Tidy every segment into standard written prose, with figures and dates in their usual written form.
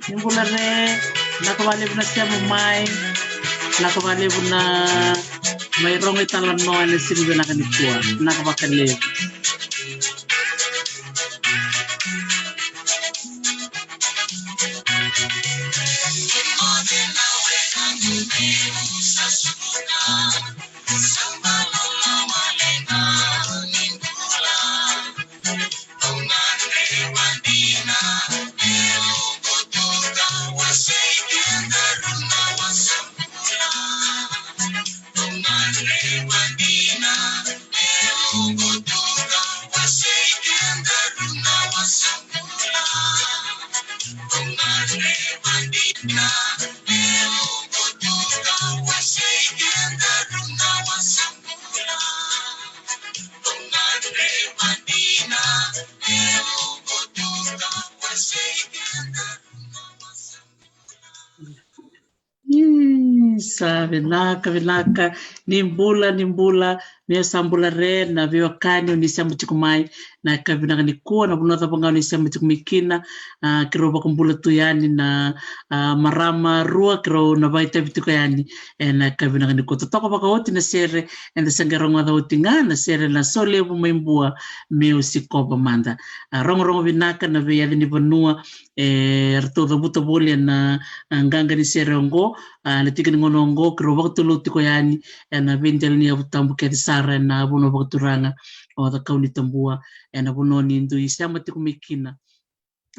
Nimbula re nakawalib na siya mamay nakawalib na mayroong italan no ano silbi na kanikuha nakabakalib sabe vinaka nimbula mia sambula re na viwakani unisema chikumai na kavinaka nikuwa na bunota panga unisema chikumikina kiroba kumbula tuyani na marama rua kiro na baita vitiko yani na kavinaka nikuwa totoko paka hoti na sere enda sangaronga da hoti na sere na sole bu maimbua meu sikoba manda rongo vinaka na via ni vanua rtoda buta bolia na nganga ni sere ongo na tika ngono ngo kiro waktu tiko yani na vendel ni abutambu ke sara na buno bakturanga o da kauni tambua na buno ni ndu isama tiku mikina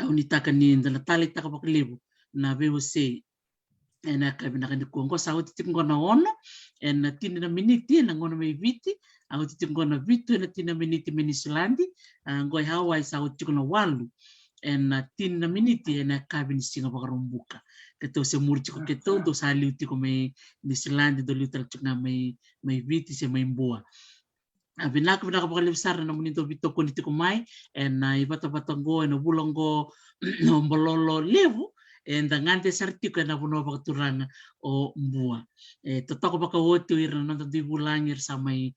au ni taka ni ndala tali taka baklibu na VOC na kabina kan ko sa tiku ngona ono na tini na miniti na ngono mai viti au tiku ngona vitu na tini na miniti minislandi ngoi hawa sa tiku na walu na tini na miniti na kabini singa bakarumbuka keto se murci ko keto do sali tiko mai nislandi do lital chuna mai viti se mai mbua vinaka pakalib sara na munito vito ko nitiko mai na ibata ngo na bulongo mbololo levu ngante sartiko na buno bakturanga o mbua totoko pakawoti ira na di bulangir sa mai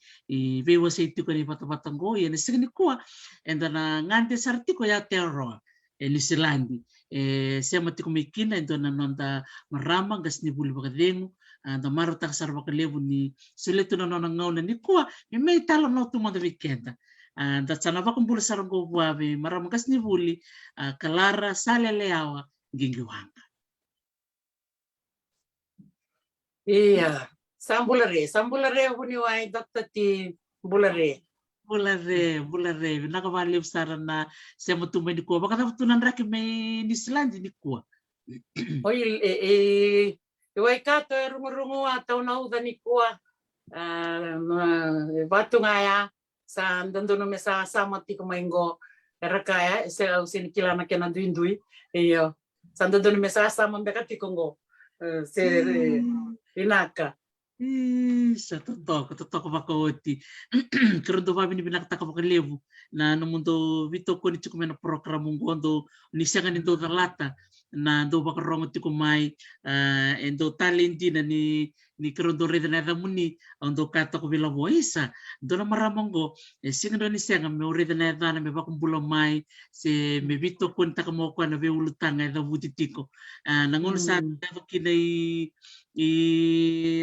VOC tiko ni bata ngo na signi ko na ngante sartiko ya terror ni silandi sema tiko mikina na nonda marama gas ni buli bakadengu anda maro tak sarva kalebu ni seletu na nona ngau na nikua mi mei talo no tu manda vikenda da tsana va kumbula sarango buave marama gas ni buli kalara sale leawa gingi wanga iya sambulare huni wai dokta ti bulare naka valib sarana sema tu mai nikua baka tunan raki mai ni silandi nikua Oi iwai kato e rungu atau nau dani kua batu ngaya sa ndandono me sa sama tiko maingo era kaya se au sini kilana kena duindui iyo sa ndandono me sa sama mbeka tiko ngo se inaka Sa totoko makauti. Karon do babi ni binakataka makalevu na no mundo vito ko ni chukumena program ngondo ni sanga ni do lata na do bakarongo tiko mai endo talenti na ni karon do reda na muni ondo kata ko bila voisa do na maramongo singa do ni sanga me reda na dana me bakumbula mai se me vito ko nta mo ko na be ulutanga da butitiko na ngono sa kinai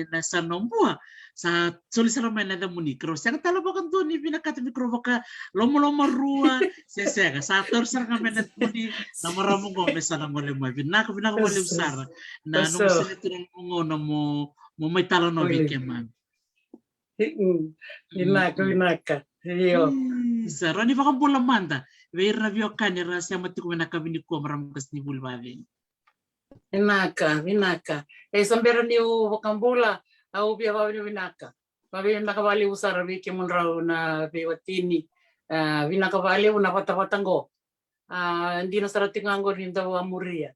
nasa nombua sa soli sara mai nada muni kro sang tala bakan tu ni bina kata mikro baka lomo rua sesega sa tor sara mai nada muni na maramu go mesa na mole mai bina ko mole usara na no musele tu ngo na mo mai tala no bike man inaka iyo sa rani baka bola manda ver na vio kanira sa matiku na kabini ko maram kas ni bulbave Vinaka. Sambera ni wakambula au pia wawi vinaka. Wawi nakawali usara wiki munrau na viwatini. Vinaka wali unapata-patango. Hindi na saratingango ni daw amuria.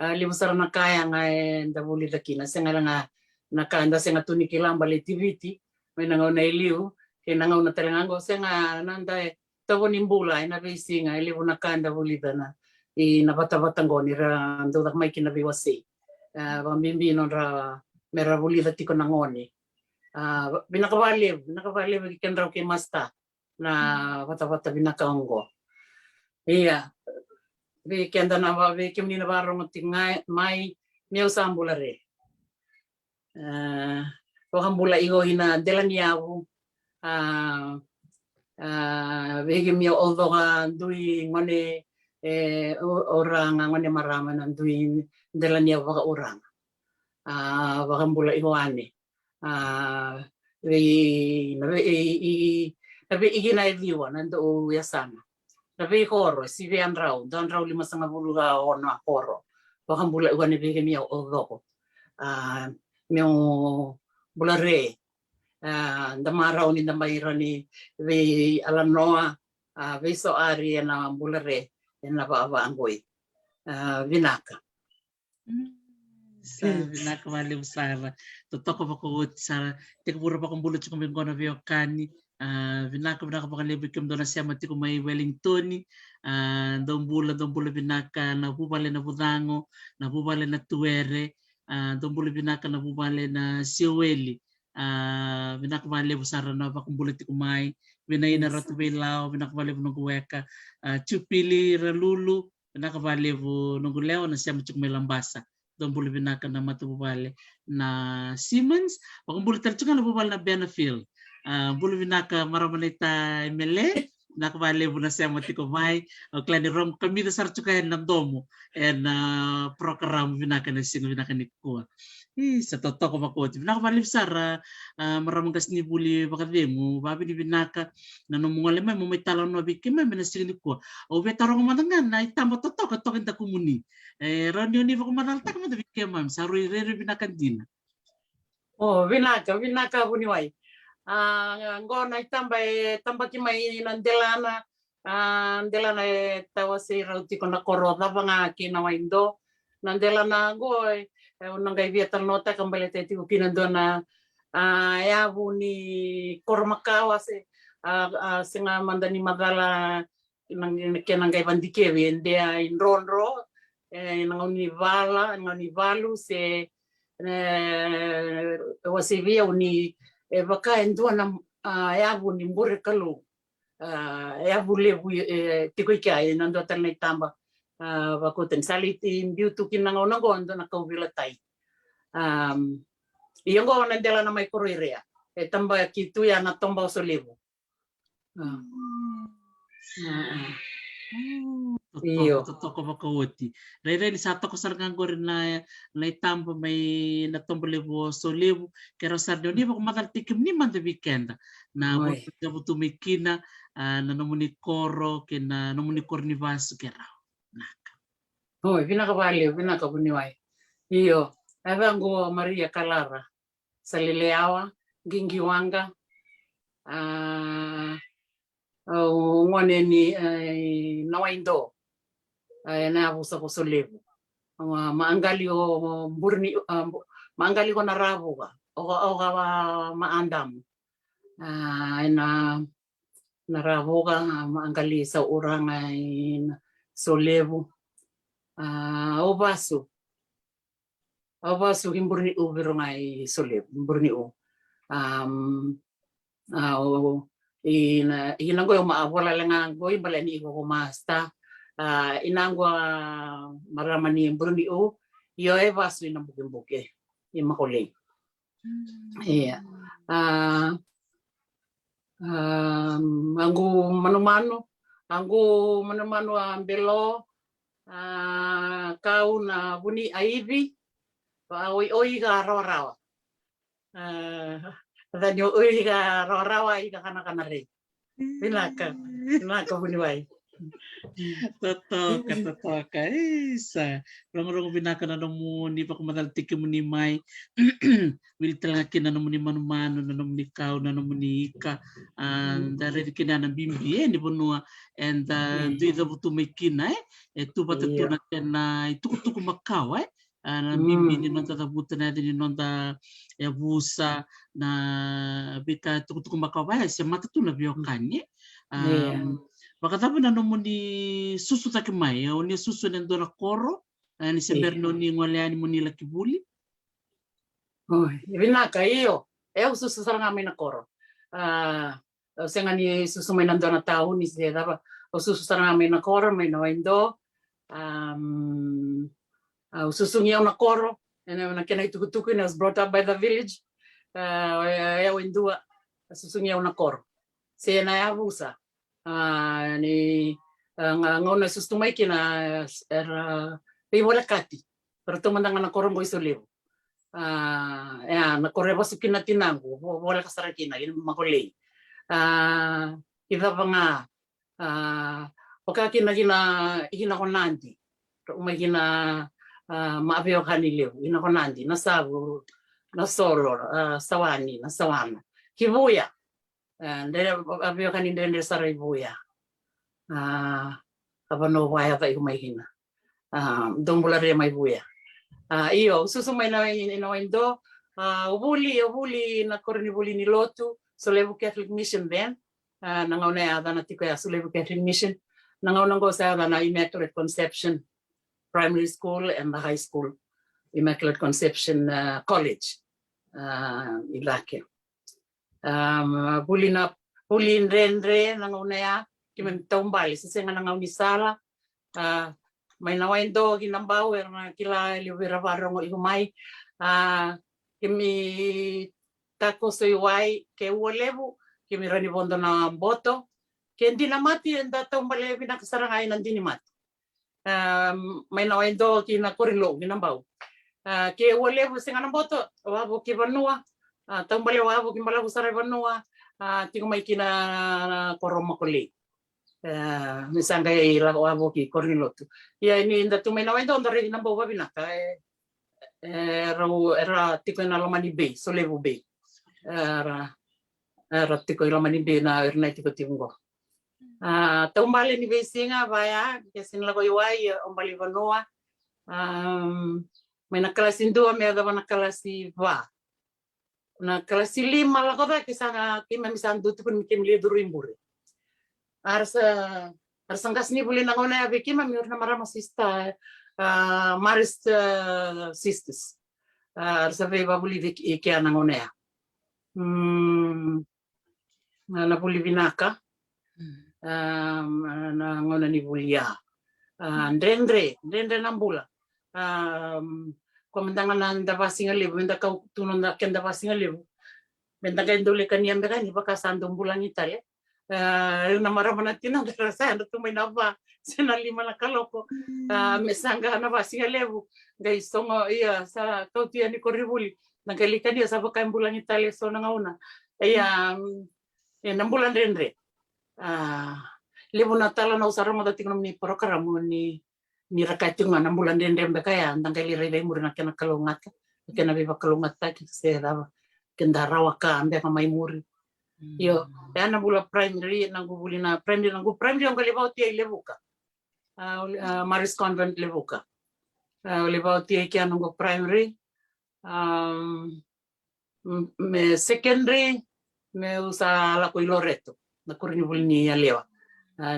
Limusara na kaya nga ndabuli dakina. Senga nga nakanda senga tunikilang balitiviti. May nangaw na iliw. Kinangaw na talangango. Senga nanda tawo nimbula. Inabisi nga iliw nakanda bulida na. Napata-patango ni ra ndodak may kinabiwasi. Pambimbi non ra mera bulida tiko nangoni. Binakawali kikan raw kay masta na pata-pata binakaongo. Iya. Kenda na kim ni nabarong tingay may miyaw sa ambulare. Wakambula igo hina delaniawu. Bigim miyaw although dui ngone orang ngone marama nanduin delania waka orang wakambula ihoane nabe igina ediwa nando yasana nabe koro si vean rau don rau 5.5 ono koro wakambula ihoane bege mia odoko mio bulare ndamarau ni ndamairani ve alanoa ve so ari na bulare na ba angoi vinaka sa vinaka wali usara totoko bako sa tekbura bako bulut ko ngona vio kani vinaka baka lebi kem dona siama tiko mai Wellington dombula vinaka na bubale na budango na bubale na tuere dombula vinaka na bubale na siweli vinaka wali usara na bako bulut ko mai vinay na ratu belao vinaka wali nungweka chupili ralulu vinaka wali nunguleo na siama tiko mai Lambasa dombula vinaka na matubale na Siemens bako tercunga na bubale na Benefield bulu vinaka maramanita mele nakabale buna siya matiko mai klani rom kami da sarchuka na domo en program vinaka na sing vinaka ni ko sa totoo ko makoti vinaka malib sara maramangas ni buli bakademo babi ni vinaka na numungale mai mo may talon no bikima na sing ni ko o betarong matangan na itamba totoo ka tokin ta kumuni ranyo ni ko manaltak mo da bikima saru re vinaka din vinaka buniwai ngona tamba ki mai nandelana tawasi rauti kona koroda banga kina waindo nandelana goy unangai vieta nota kambale teti kinandona ya buni kormakawa se singa mandani magala kinangai bandike vendea inronro ngoni valu se wasivia uni baka endua na yabu ni mbure kalu yabu lebu tiko ikai nando tanai tamba bakoten saliti biutu kinanga onango ando na kaubila tai iongo onandela na mai koroirea tamba kitu ya na tomba so lebu totoo makauti rere ni sato ko sargang ko rin na itamba may natombolevo so levo kero sardo ni bako mataltikim ni man the weekend na tumikina na nomuni koro kina nomuni kornivasu kera naka Oi, vinaka buniwai. Iyo, evango Maria Calara, Salileawa, Gingiwanga, ngone ni Nawaindo, na abusa ko solevo. Maangali o burni, maangali ko na rabuga, o maandam. Na narabuga, maangali sa urang ay solevo. Obasu himburni u birungai solep burni u inanggo maabola lenga goi baleni ko masta inanggo maramani burni u yo e basu ina buke imakole iya anggu manu-manu ambelo kau na buni aivi oi ga rawa dan yo oi ga rawa i ga kana re binaka buni wai Totoka isa rong binaka na mo ni pa kumadal tiki mo ni mai wil talaga na mo ni manu-manu na mo ni kau na mo ni ika dari kina na bimbi ni bunua and do ida butu mai kina tu pata tu na kena itu makau na bimbi ni nonta tabuta na ni nonta ya busa na bita tu makau se mata tu na biokanye Makatapo na nomo ni susu take mai, o ni susu na ndora koro, ni semberno ni ngoleani mo nila kibuli. Vinaka iyo, susu sarang amin na koro. Senga ni susu may nandona tao ni siya dapat o susu sarang amin na koro, may nawaindo. Susu niya na koro, and na kinay tukutukin, I was brought up by the village. Indua, susu niya na koro. Siya na abusa. Ni ngona sustumai kina era wala kati pero tumandang na korong boy solivo na korebo sukina tinango wala kasara kina in makulay iba pa nga pagkakina hina ko nandi umay hina maabyo kaniliw hina ko nandi nasabu nasolo sawani nasawana kibuya Dere abio kanin dere saray buya. Abano waya ka ihumahina. Dongbula re may buya. Iyo susumay na inawindo. Ubuli na kornibuli ni Lotu Solevo Catholic Mission then. Nangaw na yada na tiko ya Solevo Catholic Mission. Nangaw nang go sa yada na Immaculate Conception Primary School and the High School Immaculate Conception College. Ilake. Bulin rendre nang unaya kimen tombali sese nga nang unisala may nawaindo ginambaw na kila liwira barong igumay kimi tako soyway ke wolebu kimi rani bondo na boto kendi na mati enda tombali binakasarangay nandini mati may nawaindo kinakurilo ginambaw ke wolebu singa ng boto wabo kibanua tombali wabo kimbala usaray banua tigo may kina koromakuli misanga ila wabo ki kornilotu ya ini inda tumay nawaindo ndari ginambaw babinaka era tigo na lamani bay Solevo bay era tigo lamani bay na erna tigo tingo tombali ni besinga baya kesin lago iwai ombali banua may nakalasin 2 may ada nakalasin 5 na klasi 5 lah kota kisana kima misan dutu pun kim li durimburi arsa ngas ni buli nangona ya kima mi urna mara masista maris sisters arsa ve babuli ke nangona ya na buli binaka nangona ni bulia ndendre nambula komendangan nanda pasinga libu menda kau tunun na kenda pasinga libu menda kau indole kaniam bekani baka sandung bulan Italia na maramana tina derasa ando tumay na ba sena 5 na kaloko mesanga na pasinga libu guys songo iya sa kau tia ni koribuli nangkalika dia sa baka bulan Italia so nangauna iya 6 bulan rendre libu natala na usara mo dating ni program ni Mira kaitunga na bulan dendem bekaya andang kali rele murina kena kalungat kena biba kalungat ta kita se dava kenda rawaka ambe mai muri yo ana bula primary nangu bulina primary ang kalibauti ay levuka Maris Convent levuka kalibauti ay kya nangu primary me secondary me usa la ko Loreto na kurini bulini ya lewa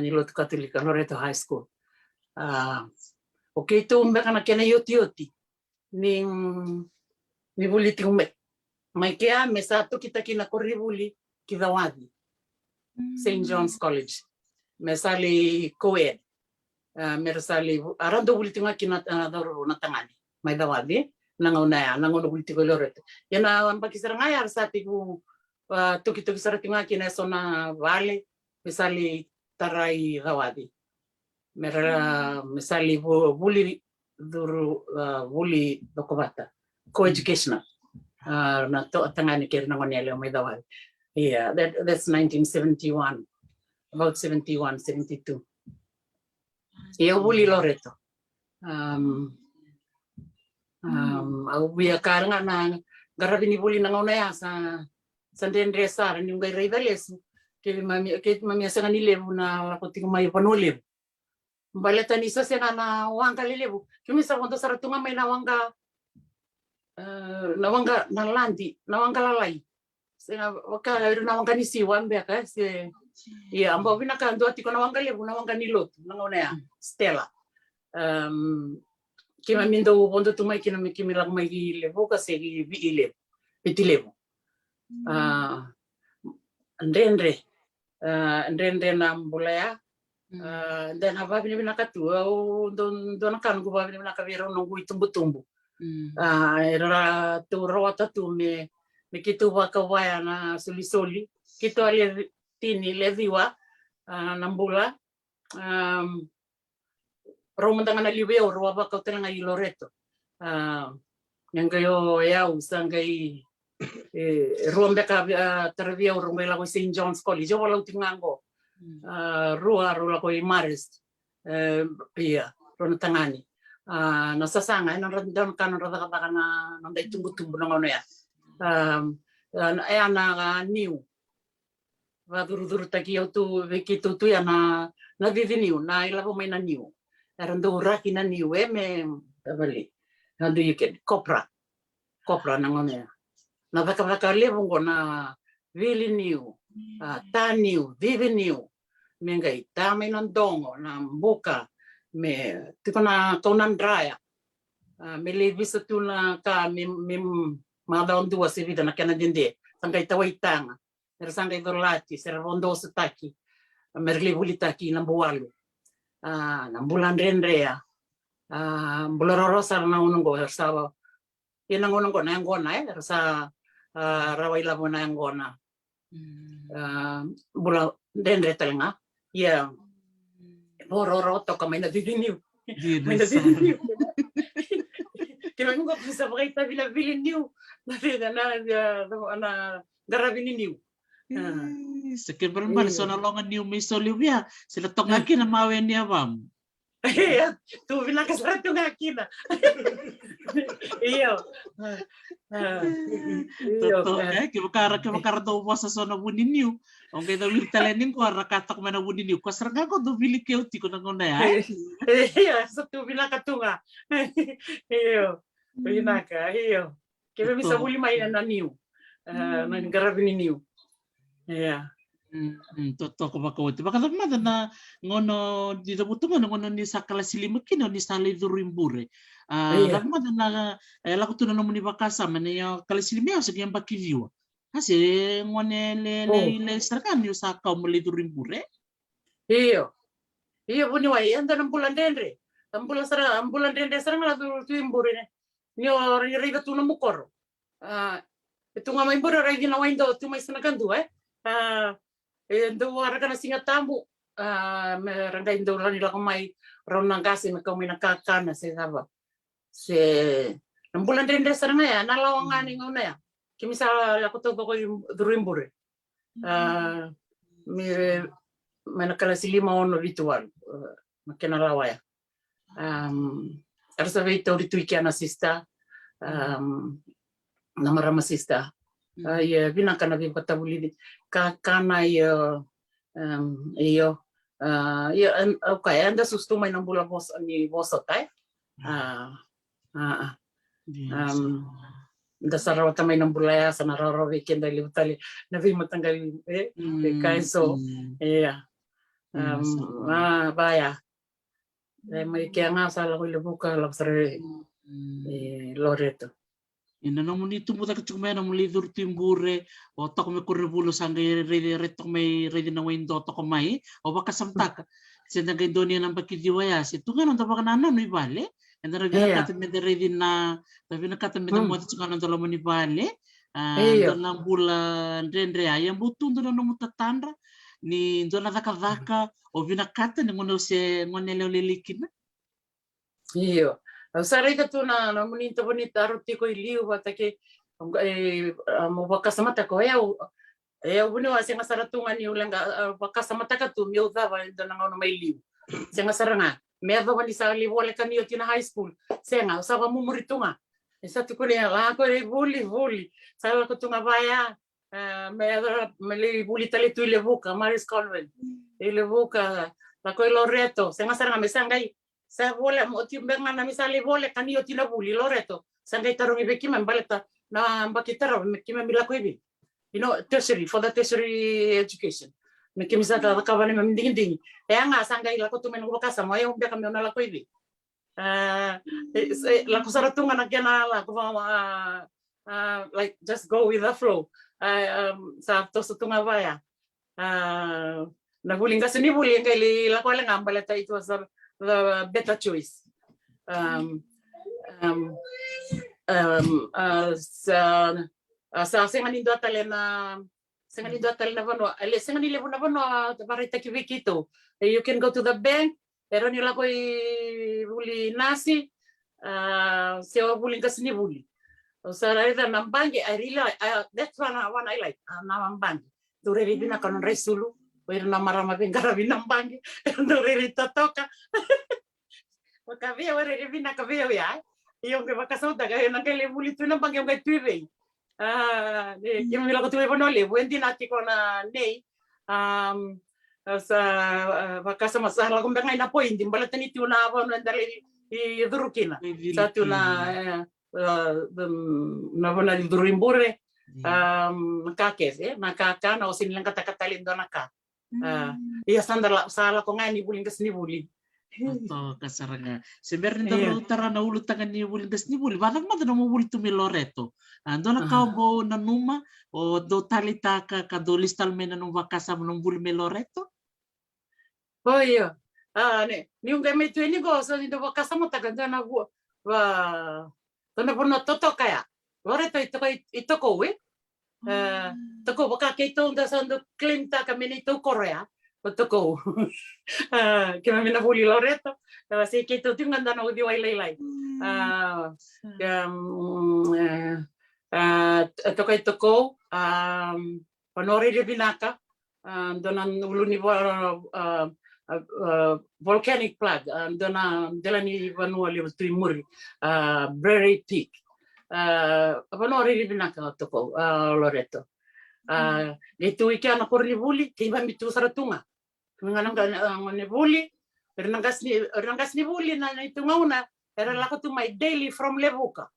ni Loreto Katolika Loreto High School okay tu mbeka na kena yoti ni buli tingme mai kea me satu kita kina koribuli kidawadi St. John's College me sali co-ed me sali arando buli tinga kina daro na tangani mai dawadi nangono buli tinga Loreto yana ambaki serangaya arsati ku toki sara tinga kina sona vale me sali tarai dawadi mera misali buli duru buli dokobata co-educational na to tangani kir na ngone mai dawal that's 1971 about 71 72 eu buli Loreto au bia karanga na garabini buli na ngone ya sa dendre sar ni ngai rivales ke mami sa ni levu na ko mai panole baleta ni sa na wanga lelebu kimi sa kondo saratunga mai na wanga na landi na wanga lalai sena waka na wanga ni siwan be ka se ya ambo bina ka ndo tiko na wanga lebu na wanga ni lotu na ngone ya Stella kima mindo bondo tumai kimi lang mai lebu ka se gi bi lebu ndendre na mbulaya dan haba bina katua don kan go bina kavero no gui tumbu era tu rota tu me kitu wakawaya na soli kitu ali tini leviwa nambula romandanga na liwe o roba ka tena ngai Loreto yang kayo ya usangai rombe ka tervia o rombe la ko St. John's College wala utingango rua ko Maris rona tangani nasasanga ina dan kan rada kana nanda tumbu ngono ya ana niu va duru taki tu vekitu tu ya na vivi niu na ila po mai na niu erando raki na niu me tabali how do you get kopra na ngono ya na vaka levo ngona vili niu taniu vivi niu mengai tame non dongo na mbuka me tiko na tonan draya me le visa tu na ka me madon dua se vida na kana dende sangai tawaitanga era sangai dorlati sera rondo setaki merle bulitaki na bualu na bulan rendrea bulororosa na unongo sawa ina ngonongo na ngona sa rawaila bona ngona bula dendre telenga ya bororo to kama ina didiniu kaya nungo bisa berita bila viliniu na garabini niu Sekian bermal sona longan niu misolivia sila tongaki na mawe ni abam iya tu bilang kasaratu ngakina iyo toto kibakara to wasa sona buniniu ong kita wiltalenin ko arakatak mana buniniu ko serga ko do bili keuti ko nangona ya iya satu bilang katunga iyo binaka iyo kebe bisa buli mai na niu na garabini niu iya toto ko bakawati baka mada na ngono di dabuto ngono ni sakala silimukino ni sali durimbure mada na la kutu no muni bakasa mane ya kala silimia sekian bakiviwa hase ngone le serkan ni usaka muli durimbure iyo buni wai anda bulan dendre bulan dendre sarang la durimbure ne nyo riga tu no mukor itu ngamai bora ragi na waindo tu mai sanakan tu endo warga na singa tamu meranga indo rani la mai rona gasi me kau mina kakana se saba se bulan dendre sarang ya na lawangani ngona ya kimisa la ko to ko durimbure me mana kala silima ono ritual makena rawaya Arsa veita uritu ikiana sista na marama sista ia vinaka na vipatabuli kana ia ia okay anda sustumai ng bula bos ni bosotai da sarawata may ng bulaya sa nararawi kenda liutali na vimatanggal kaya so baya may kaya nga sala ko ilubuka laksare Loreto ina na muni tumuta ka chukme na muli dur timbure o to me kurrebulo sangai re to me re na windo to mai o baka samtaka senda ga Indonesia nang pakidiwaya si tunga nang tabaka nana no ibale enda ra gina kata me re na tabi na kata me mo tsuka nang tolo moni bale na bula ndendre ayam butun do no mutatandra ni ndona daka o vina kata ni ngono se ngone lelikina iyo sarai ka tu na bonita aroti ko iliu batake mo bakasamata ko ubuni wa senga saratunga ni ulanga bakasamata ka tu mi udava ndona ngono mai liu senga saranga me ava ni sa li wole kan yo tina high school senga sa ba mumuritunga esa tu ko ni la ko buli sa ko tunga baya me li buli tale tu le buka Maris Convent ile buka la ko Loreto senga saranga me sangai sa bola mo timbenga na misali bola kan yo tina buli Loreto sangai tarong ibeki mambaleta na mbakitara mekima mila ko ibi tertiary for the tertiary education mekimisa ta kawane mamding nga sangai la ko tumen ko kasa mo yung beka mo na la ko ibi la ko saratunga na gena la ko like just go with the flow sa to tunga baya na bulinga sini bulinga la ko la ngambaleta it was the better choice. Sa senganindo talena vano ale senganile vano barita kivikito you can go to the bank pero nila ko buli nasi sewa buli kasini buli so rather nambangi I really that's one I like nambangi dure bina kanon resulu Pero na marama bingara binambangi no ririta toka wakavia wale bina kavia ya iyo ngevakasauda ga nangele bulito nambangi ngai tuive kimi la ko tuive no le wendi na tikona nei sa vakasa masala ko bengai na point imbalatani tuna ava no ndale I durukina sa tuna na bona di durimbure kakes nakaka na osinilang katakatalindo naka iya sandala sala ko nga ni buling kas ni buli Ato kasaranga sebenarnya dalam utara na ulu tangan ni buling kas ni buli banak mata mo buli tu Loreto ando na kau bo na numa o do talita ka kadolis talmena no vakasa no buli Loreto oh iya ni un game tu ni go so ni do vakasa mo tagando na wa tona pono toto kaya Loreto ito ko we toko baka keito nda sando klimta kami nito Korea toko kami na buli Loreto si keito tingan da no di wailay toko panori de binaka donan uluni volcanic plug dona delani vanua le trimuri Berry Peak panori de binaka toko Loreto itu iki ana korni buli kiba mitu saratunga ngana ne buli renangas ni buli na itu ngauna era lako to my daily from Levuka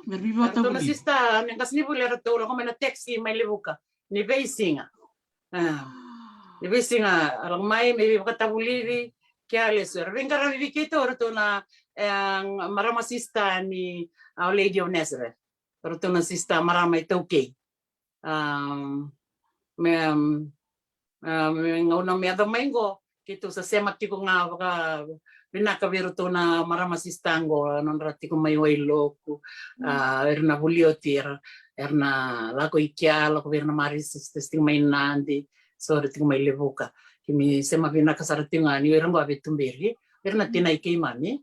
merbiba ta buli sista ngas ni buli era to lako mena taxi my Levuka ni beisinga alang mai me kata buli kya leser vengara vikito to na marama sista ni Our Lady of Nazareth to na sista marama ito okay ngauna me ada mengo kito sa semat ko nga baka binakabiru to na marama sistango non rati ko may wailo ko erna buliotir erna lako ikya lako berna maris testing may nandi so rati ko may Levuka kimi sema binakasarati nga ni erang babe tumberi erna tinay kay mami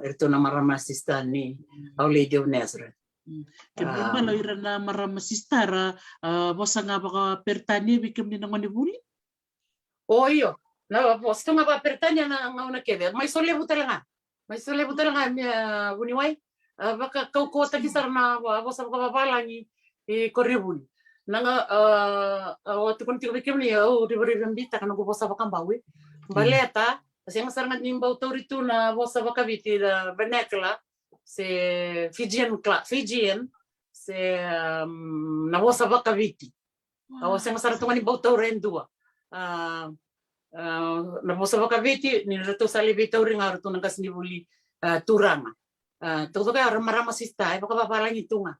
erto na marama sistani Our Lady of Nazareth Kaya malo ira na marama sistara bosa nga baka pertani bikim ni nangoni buli. Oh iyo, Na posto nga ba pertanya na una kebe. May solebu talaga. May solebu talaga mi buniway. Baka kau kota kisar na bosa ka babalangi koribul. Nanga waktu kon tiga bikin ni diberi bita kana ko bosa bakang bawi. Baleta kasi nga sarangan nimbau tauritu na bosa bakabiti da vernacular se Fijian se na bosa bakabiti. Awas nga sarang tungani bau taurendua. Na bosa bakabiti ni ratu salibi tauring harutu nang kasnibuli turanga. Todo kaya rama-rama sista baka babalangi tunga.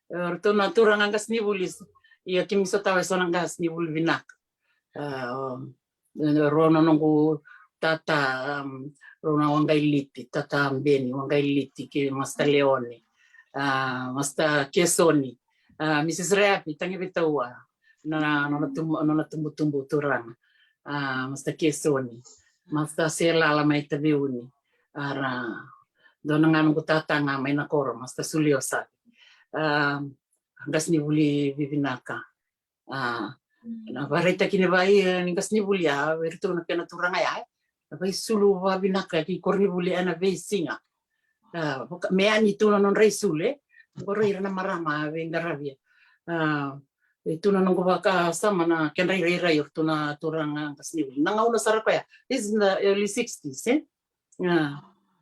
Ratu na turanga kasnibulis iya kimiso tawe sonang kasnibul vinak. Rona nunggu tata rona wangailiti tata ambeni wangailiti ki masta leone masta kesoni Mrs. Reapi tangi bitawa nona tumbu turang masta kesoni masta sela la mai tabiuni ara dona nganu tata nga mai nakoro masta suliosa ngas ni buli bibinaka na barita kini bai ngas ni buli ya bertu na kena turanga ya bai sulu wa binaka ki korni buli ana beisinga me ani tu non resule korre na marama vengaravia itu na nunggu baka sama na kenrai rai tu na turanga ngas ni buli nanga una sarapa ya this is in the early 60s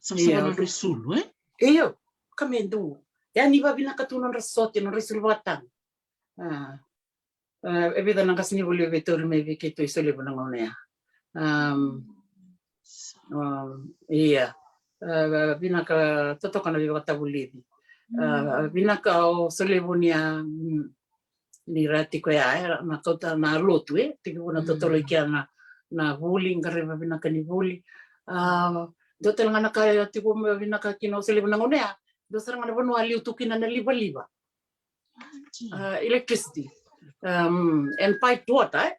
Sama-sama non risulu iyo kamendu ya ni ba binaka tu non resote non resul batang evita nang kasni buli betul me vikito isole bunang onea iya binaka toto kana bikata buli binaka o sole bunia ni rati ko ya na kota na lotu tiku na toto lekia na buli ngare binaka ni buli dotel ngana kaya tiku binaka kino sole bunang onea do sarang na bonu ali utukin na liba electricity and piped water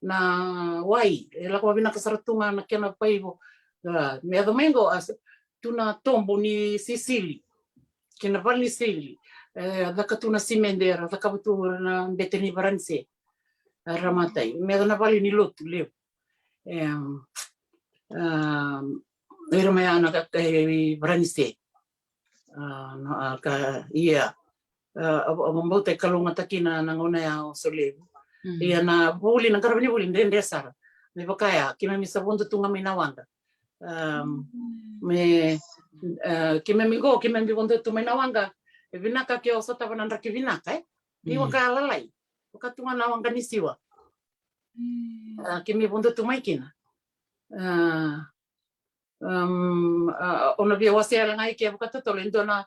na wai ela ko bina kasaratunga na kena paibo me domingo as tuna tombo ni Sicily kena vali Sicily da katuna simendera da kabutu na beteni baranse ramatai me na vali ni lotu leo era mai ana ka baranse ka iya abang te kalunga takina nangona ya solebu iya na buli na karabini buli ndende sara me bakaya kima misa buntu tunga minawanga me kima migo kima mi buntu tunga minawanga vinaka ke osota banandra ke vinaka ni wakala lai wakatunga nawanga ni siwa kimi buntu tunga ikina ona bia wasiala ngai ke wakatoto lendona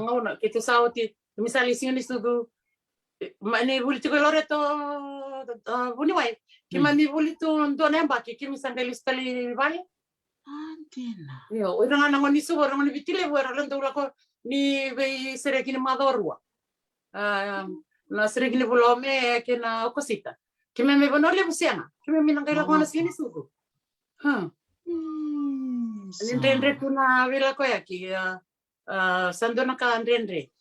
ngona kitu sauti misali sini sugu mane buli tiko loreto buni wai kima mi buli tu ndo nemba kimi sandali stali vale Antina yo ora ngana ngoni suwa ngoni bitile wera lendo lako ni be sere kini madorwa na sere kini bulome kina okosita kima me bonole busiana kima mi nangai lako na sini sugu Ndendre tuna vila ko yaki sandona ka ndendre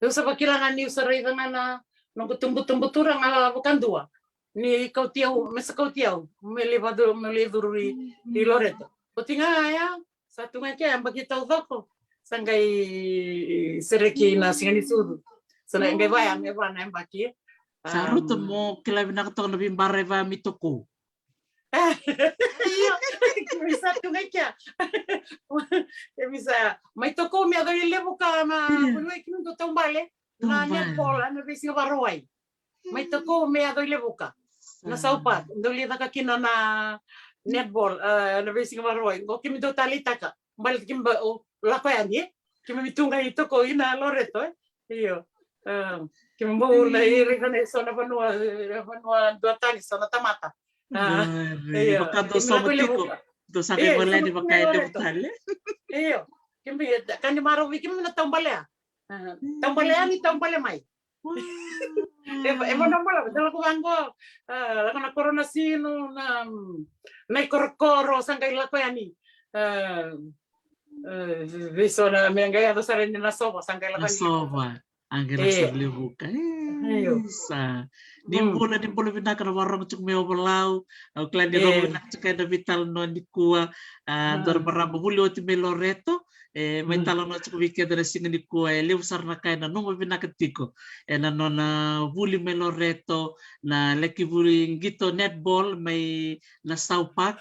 eu sa pakilangan ni usaray na nung tumbu turang bukan dua ni kau tiaw mesa kau tiaw melivaduri di Loreto kutinga ya satu nga kaya bagitaw dako sanggay sereki na singani sudu sana ngai bayang ngai bana embaki saruto mo kilabi nakatong na bimbare va mitoko bisa tunga kya bisa may toko mi adoi lebu ka ma kunwe kinu to tombale na netball na bisi barwai may toko mi adoi lebu ka na saupat ndoli na kakina na netball na bisi barwai go kimi do talita ka bal kimba la ko yani kimi mitunga ito ko ina Loreto iyo kimi mo na iri kana sona banua 2 tani sona tamata Bakado somotiko do sabe wala ni bakay debutale iyo kimbi kan di maro wiki na tambalea tambalea ni tambale mai emo nambala dala ko bango na corona sino na korkoro sangay la ko yani viso na menga ya do sare ni na soba sangay la soba Anggerak Iya. sarlibuka. Ayo. Sa. Nimbula vinaka na warong cuk meo belau. Au klan di rogo Iya. nak cuk ada vital no di kua. Dor baramba buli oti meloreto. Mai talo no cuk wiki ada singa di kua. Leu sarna kai na nungo vinaka tiko. Na nona buli meloreto. Na leki buli ngito netball mai na saupak.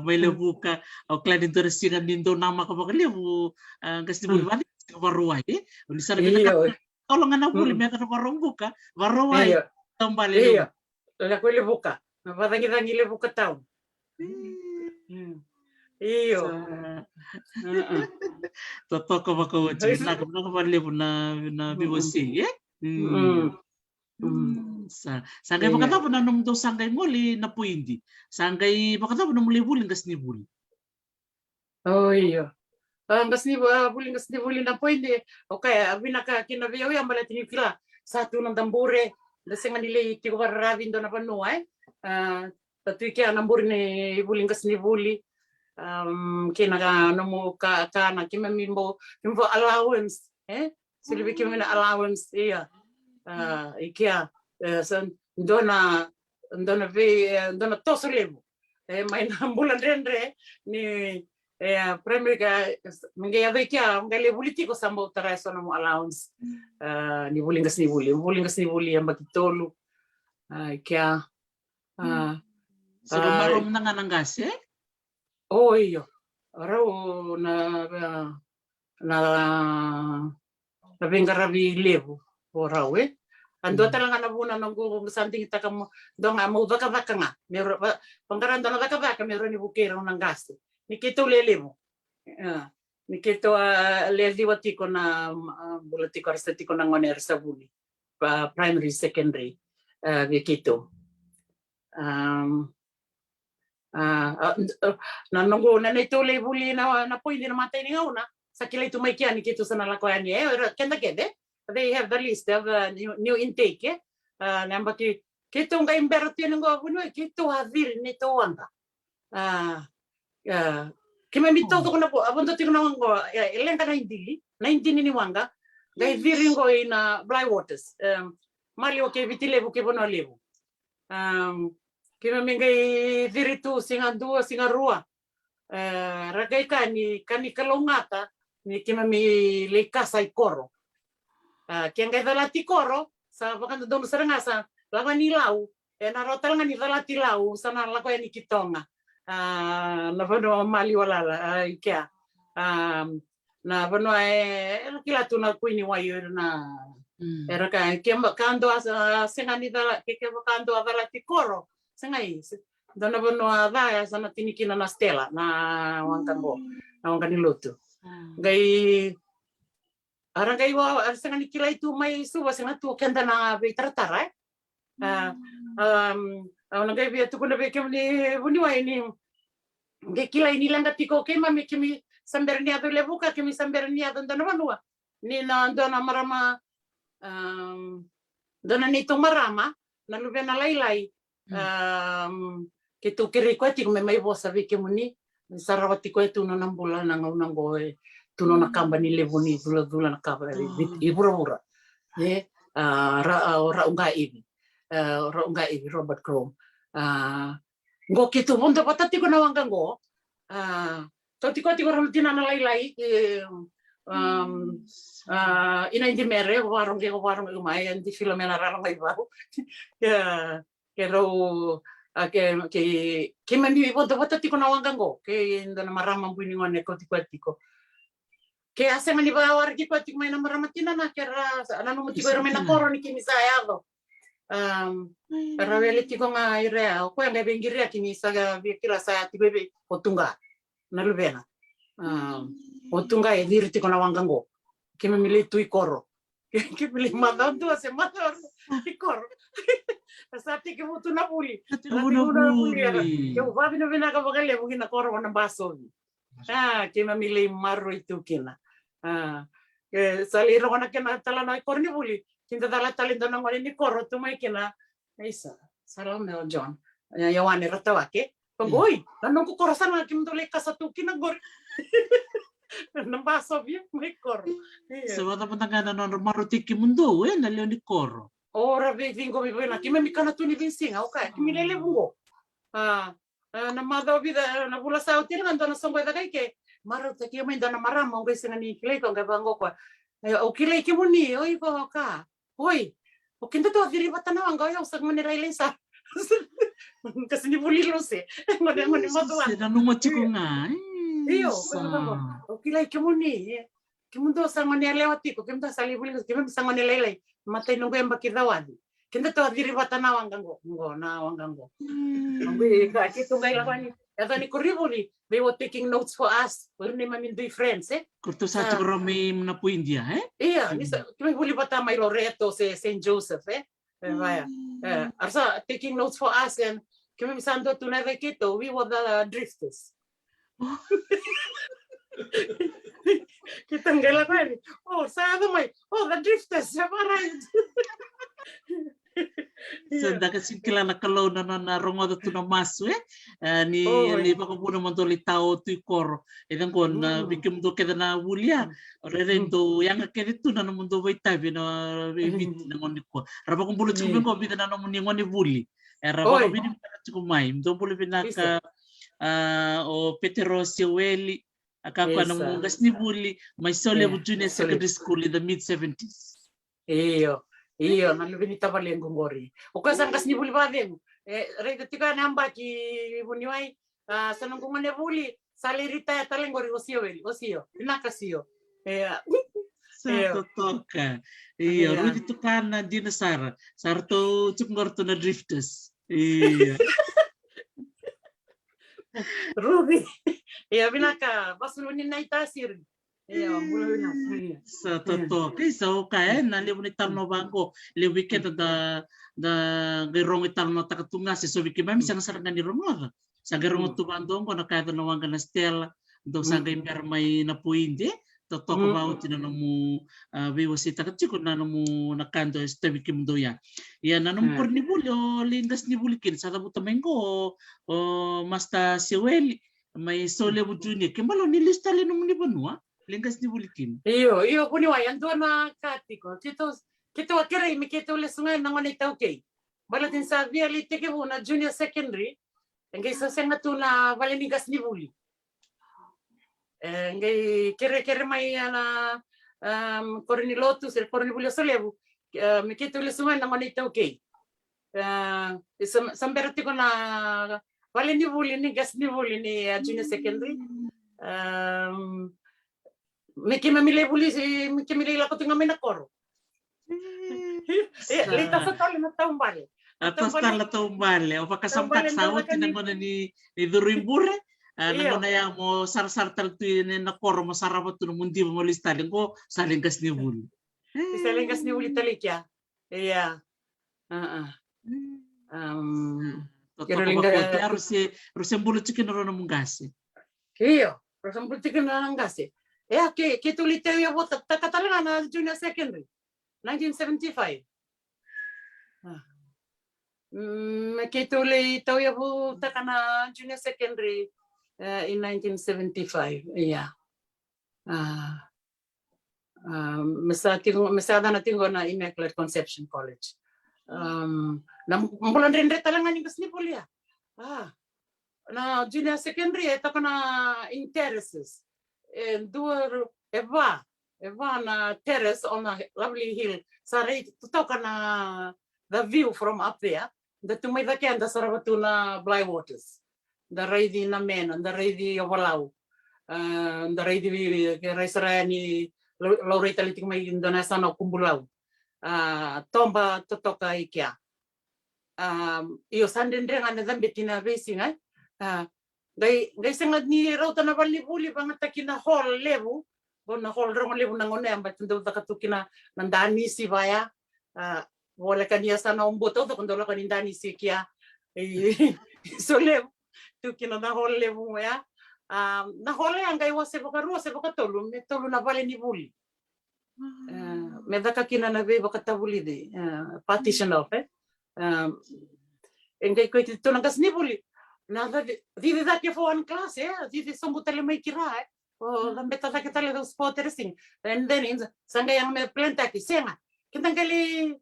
May lebuka. Au klan di dor singa nindo nama kapakaliu. Kasi buli balik. Waruai. Ulisar vinaka. Iya. Kalau nggak nabuli, mereka warung buka, warawai, Iya. kembali Iya. Laku ile buka. Napatangi-tangi ile buka tau. Iyo. Toto ko baka wajib na bali na biwasi, ya. Sangay makata po na nung sangay muli na puindi. Sangay makata po na muli buli ngas ni buli. Oh iyo. Ngas ni buli na puindi. Okay, abinaka kinabiyao yang balatini kila satu ng tambure. Lasing nila tiko pararabin do na panua tatu iki namburi ni buli ngas ni buli. Kina namo ka na kimamimbo allowance silibi kimina allowance iya ikia dona tosolebo may bulan rendre ni primary ka mengaya ikia ngale politiko sambo taraso namo allowance ni bulingas ni buli yang bakitolu ikia Sudah marom na nga nanggas oh iyo arau na bengarabi levo orau ando talaga na buna nang something kita kamu dong mau baka nga mero pangkaran dong baka mero ni bukero ng gas ni kito lelevo ni kito lezi watiko na bulatiko arstatiko ng oner sa buli primary secondary kito nanongo na itule buli na pwede na matay ni ngauna sa kilay tumaykian ni kito sa nalakoyan niya kenda kede they have the list of new intake namba kito nga imberot yun nga buno kito havir nito wanga kima mito ko na po abon to tino ngo ilang ka na hindi ni wanga gay virin ko ina Bly Waters mali okay vitile buke bono levo kima mingay diritu singa dua singa rua ragay kani kalongata ni kima mi lekasa ikoro kaya ngay dalati koro sa bakan doon sa ngasa lawan nilaw narotal nga ni dalati law sa nalako ni kitonga na bono mali walala kya na bono kila tu na kuini wayo na era kaya kando singa ni dala kaya kando dalati koro sangai dona bono ada sana tinikina na stela na wangkango na wangkani lutu gai arang gai wa sanga nikila itu mai suwa sanga tu kenda na be tartara na gai be tu kuna be kemni buni wa ini gai kila ini langa tiko kema me kemi sambernia do lebuka kemi sambernia do dona banua ni na dona marama dona nito marama na lubena lailai kitu kiri ko ti me mai bosa vi ke muni sarawati ko tu no nambula na ngongo tu no nakamba ni levoni dula na kaba ibura ra unga ibi Robert Crumb ngo kitu bonda patati ko na wanga ngo to ti ko tina na lai ina indi mere warong umay andi Filomena rarang mai baru ya kero ke mami bonda tiko na wangango ke ndana marama mbuni ngone ko tiko ke ase mani bawar ki tiko mai na marama tina na kera ananu mutiko rome na koro ni kimi saya do rawele tiko nga ire ko nga bengiria kimi saga kira saya tibebe otunga na lubena otunga e dir tiko na wangango ke mami le tui koro ke pili madando ase mador ikoro Asati ke mutu na puli. Ke upapi na vina ka bakale buki na koro na baso. Ke mamili marro itu kena. Ke saliro na kena tala na korni puli. Kinta tala talinda na ngoni ni koro tu mai kena. Isa. Salam no John. Yawane ratawake. Pagoi, nanong ko korosan na kim dole kasatu kinagor. Nambaso via mai koro. Sa wata pantangana no marutiki mundo na leo ni koro. Ora ve vingo vi vena kime mikana tuni vinsinga okay kime lele bungo. Na mada vida na bula sa hotel ngan dona songo da ke maro te kia mai dona marama ngai singa ni kile ko ngai bango kwa. O kile ki muni oi ko ka. Oi. O kinda to diri batana ngai o sak mani rai lesa. Kasi ni buli lo se. Ngode ngone matua. Se na nungo chiku ngai. Iyo, o kile ki muni. Kimundo sangone lewati ko kimda sali buli kimda sangone lele. Matay nunggu yang baki dawadi. Kinda to diri batana wangango. Ngo na wangango. Ngwe ka kitu ngai lakani. Yata ni kuribuli. They were taking notes for us. We're naming the friends Kurto sa romi na po India Iya, kami buli batama Loreto se Saint Joseph Vaya. Arsa taking notes for us and kami misando tunay kito. We were the drifters. Kita nggak lakukan. Oh, saya tuh mai. Oh, the drifters. Siapa right? So kasi kilala kalau na rongo da tuna masu ni baka puna manto litao tu koro edan kon bikim do keda na wulia rendo yang kedi tu na mundo baita na bit na ngoni ko raba ko bulu chumi ko bit na no muni ngoni wuli raba ko bit na mai do bulu binaka o Petero Seweli akakwa na mungas ni wuli may sole junior secondary school in the mid 70s. Iyo, nalubinita pala yung gungori. O kasan kas ni buli ba din? Rito tika namba ki buniway. Sa nung kumane buli, salirita ya talang gori osiyo. Pinakasiyo. Sa totoka. Iyo, rito ka na di na Sara. Sara to chupngor to na drifters. Iyo. Ruby. Iya, pinaka. Basulunin na itasir. Sa totoo kaysa kaya na libo ni tarno bangko le weekend da gerong tarno takatunga si so wiki mami sang sarang ni romo sa gerong tu bandong ko na kaya na wanga na stella do sa gay may na puinde totoo ko ba uti na mu vivo si takachiko na mu nakando este wiki mundo ya na nung por ni bulio lindas ni bulikin sa tabuta mengo o masta siweli may sole bu junior kembalo ni lista le nung ni banua Lingas ni bulikin. Iyo, kuni wa yan doon na katiko. Kito akiray mi kito lesungan nang wanita okay. Balatin sa via litike mo na junior secondary. Ngay sa seng na baliningas ni buli. Ngay kere may na korni lotus el korni buli solebu. Mi kito lesungan nang wanita okay. Samberti ko na balini buli ni gas ni buli ni junior secondary. Miki mamili polisi, miki mamili lako tinga minakoro. Lita sa tali na taumbale. Atas tala taumbale. O pakasampak sawat tinangon ni Durimbure. Nangon na yang mo sar-sar taltuin na koro mo sarapat to mundi mo listalin ko salingkas ni buli. Salingkas ni buli talikya. Iya. Harus bulu chicken ro na mungasi. Iyo, harus bulu chicken na mungasi. Que tu liteu ya bota takatalan na junior secondary 1975. Que tu liteu ya bota kana junior secondary in 1975. Yeah. Mesada na tingo na Immaculate Conception College. Bulan rin talangan yung kasni pulia. Na junior secondary ito kana interests. Dua Eva na terrace on a lovely hill. Sari tutok na the view from up there. The tumay da kenda sarabatu na Bly Waters. The ready na men, the ready Walau. The ready Raisarani Loretta liting may Indonesia na Kumbulau. Tomba tutoka ikia. Iyo sandendeng na zambitina racing Gay sangad ni rauta na bali buli bangata kina hall levu na hall rong levu na ngone amba tundo takatuki na nandani si baya wala kaniya sana umboto to kundo ka nindani si kia so levu tu kina na hall levu ya na hall yang gay wase baka tolu na bali ni buli me daka kina na be baka tabuli de partition of engay ko ito nang kas ni buli. Nada, vive daqui a fora em classe, vive só botar ele meio que lá, lambe tata kita le dos potter sing and then in sanga yang me planta ki senga kita ngali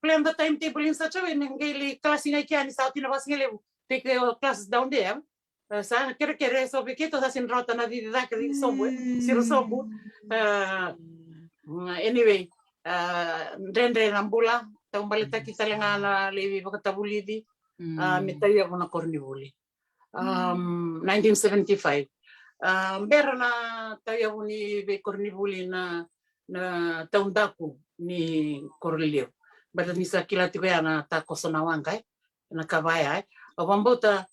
plan the timetable in such a way ngali class in ki ani sauti na basngele take the classes down there sa kere so beketo sa sin rota na di da ke sombo siro sombo anyway rendre nambula tau balita kita lengana levi bakatabulidi mitaya kuna kornibuli 1975 bera na tayo ni be kornibuli na taundaku ni korlio bata ni sakila tiga na ta kosonawang kai na kabaya obambota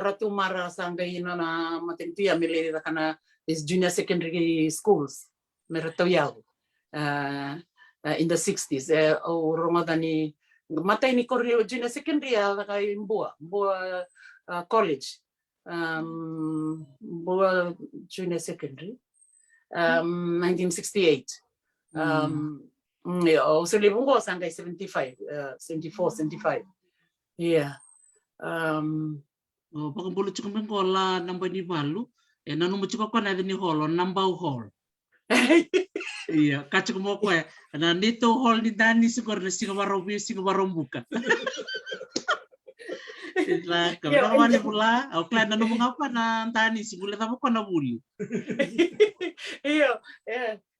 ratu mara sanga ina na matentia mele kana is junior secondary schools merata yao in the 60s rongadani matay ni korlio junior secondary kay Mbua college Mbua junior secondary 1968 so libungo sangay 74 75 yeah Pagkabulo chika mengkola namba ni balu nanu mo chika kona ni holo namba hall iya kacu mo ko na nito hall ni dani siguro na singa marombuka ila kamera ni pula au klan nanu mengapa na dani siguro tamo kona buli iyo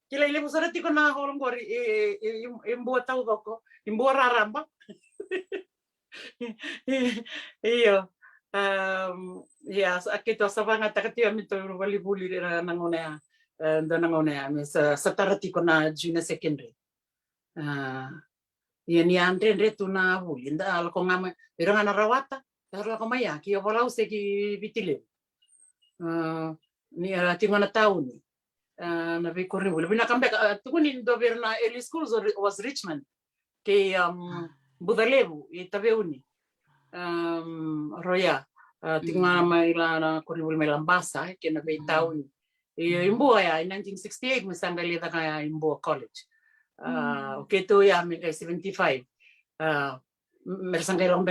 kila ile musara tiko na hall ngori imbo tau doko imbo raramba iyo ya akito sa banga takatio mito walibuli na nangonea nangonea sa taratiko na junior secondary ni andre tuna buli nda alko ngama iranga na rawata tarla ko maya ki obolau se ki vitile ni tingo na tauni na be korre buli bina kambe tukuni do berna early schools was Richmond ke Budalevu itabeuni roya tinga maila na koribul melambasa ke na beitaun Imbua ya in 1968 misanggali ta kaya Imbua College okay to ya mi 75 mersanggai long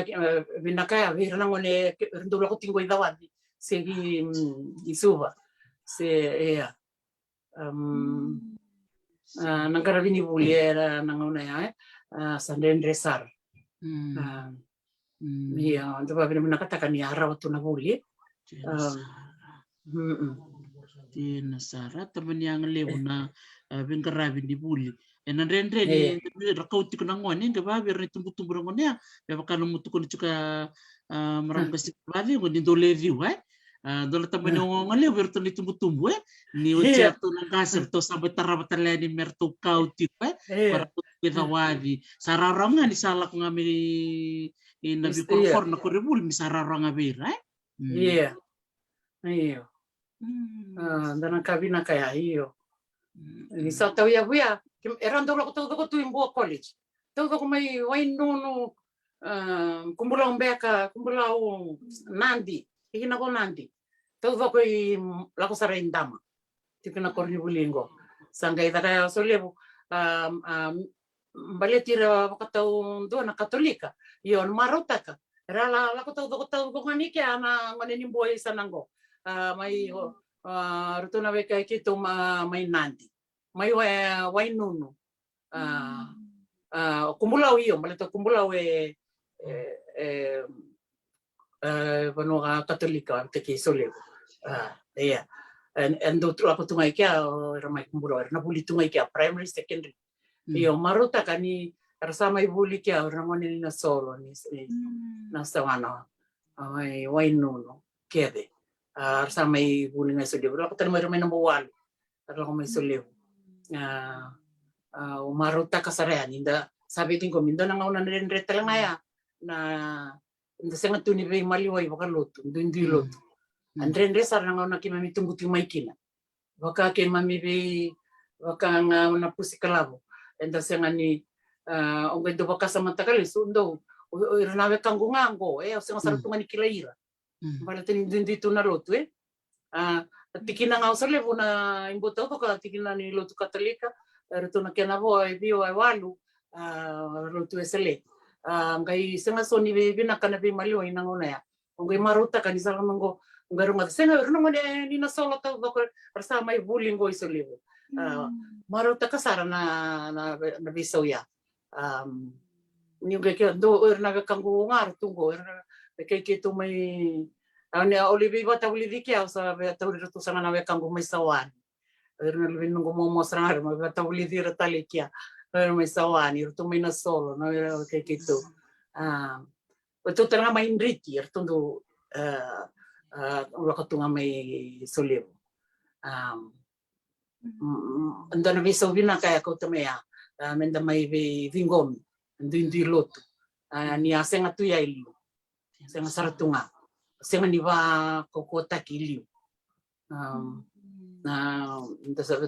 binaka vi na ngone ndulo ko tingo idawadi segi isuba se ya nangara vini buliera nangona ya sandendre sar iya untuk apa namanya katakan ya rawat tu nabuli Tina Sara teman yang lewuna bingkarabi di buli enan rendre ni rakauti kuna ngoni ke ba bir tumbu-tumbu ngoni ya bakal mutu kun juga marang kasih bali ngoni dole view dole teman ngoni bir tu tumbu-tumbu ni usia tu nangkasir tu sampai tarabatale ni mertu kauti para kita wadi sararanga ni salak ngami nabi korfor na koribul misararanga bir iya iya dan kabina kaya iyo ni sa tahu ya buya eran dolo ko tu Imbua College tahu ko may wain no kumbulang beka kumbulang nandi ikina ko nandi tahu ko lako sa rendama tikina ko ribulingo sangay ta so lebu baletira katau do na katolika yon marotaka rala lako tahu ko ngani kya na ngani boy sanango may rutuna beka kito may nandi may wainunu kumulaw iyo malito kumulaw pano katolika teki solevo iya and do ako tungay kya ramay kumulaw na buli tungay kya primary secondary iyo maruta kani rasama ibuli kya ramon na solo ni na sawana may wainunu kede rasama ibuli na solevo ako tanong may number 1 ako may solevo umaruta kasarean inda sabi din ko mindo nang una rin reta lang ngaya na inda sa nga tuni ba maliway baka luto hindi luto andre sar nang una kimami tungguting maikina baka kin mami baka nga una pusi kalabo inda sa nga ni ongay do baka sa mantakali sundo iranawe kangungango sa nga sarutungan ni kilaira balatin dito na luto tikina nga sa levo na imbuto ko tikina ni luto katolika ruto na kenavo bio walu ruto esele ngai senga soni binaka na bimaliwa inangona ya ngai maruta kanisa mango Ngarunga senga runga ni na solo ta rasa mai bullying go iso livo. Maro ta kasara na bisau ya. Ni ke do na kangu ngar tungo ke tu mai ane olivi bata olivi ke sa ta uri tu sana na kangu mai sawan. Na olivi nungu mo mostrar ma bata olivi ratali kia. Mai sawan tu mai na solo na ke tu. Tu tanga mai Enrique tundu wakatunga may soliw. Anda na bisau bina kaya ko tamaya. Menda may vingom. Andi loto. Ni asenga tuya iliu. Senga saratunga. Senga niwa kokota kiliu.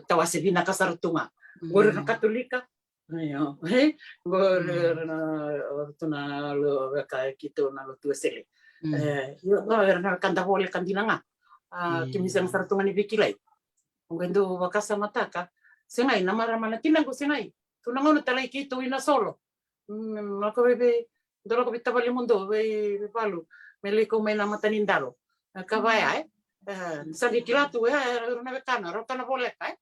Tawasi bina ka saratunga. Goro na katolika. Ayo. Goro na tuna lo kaya kito na lo tuesele. Na kanda hole kandinanga kimisang saratunga ni Vikilay ngendo wakasa mataka sengai namara mana tinango sengai tunangono talai kito ina solo mako bebe dolo ko bitabali mundo be palu meliko may namata nindalo kabaya sa Vikilatu na bekana rokana hole kai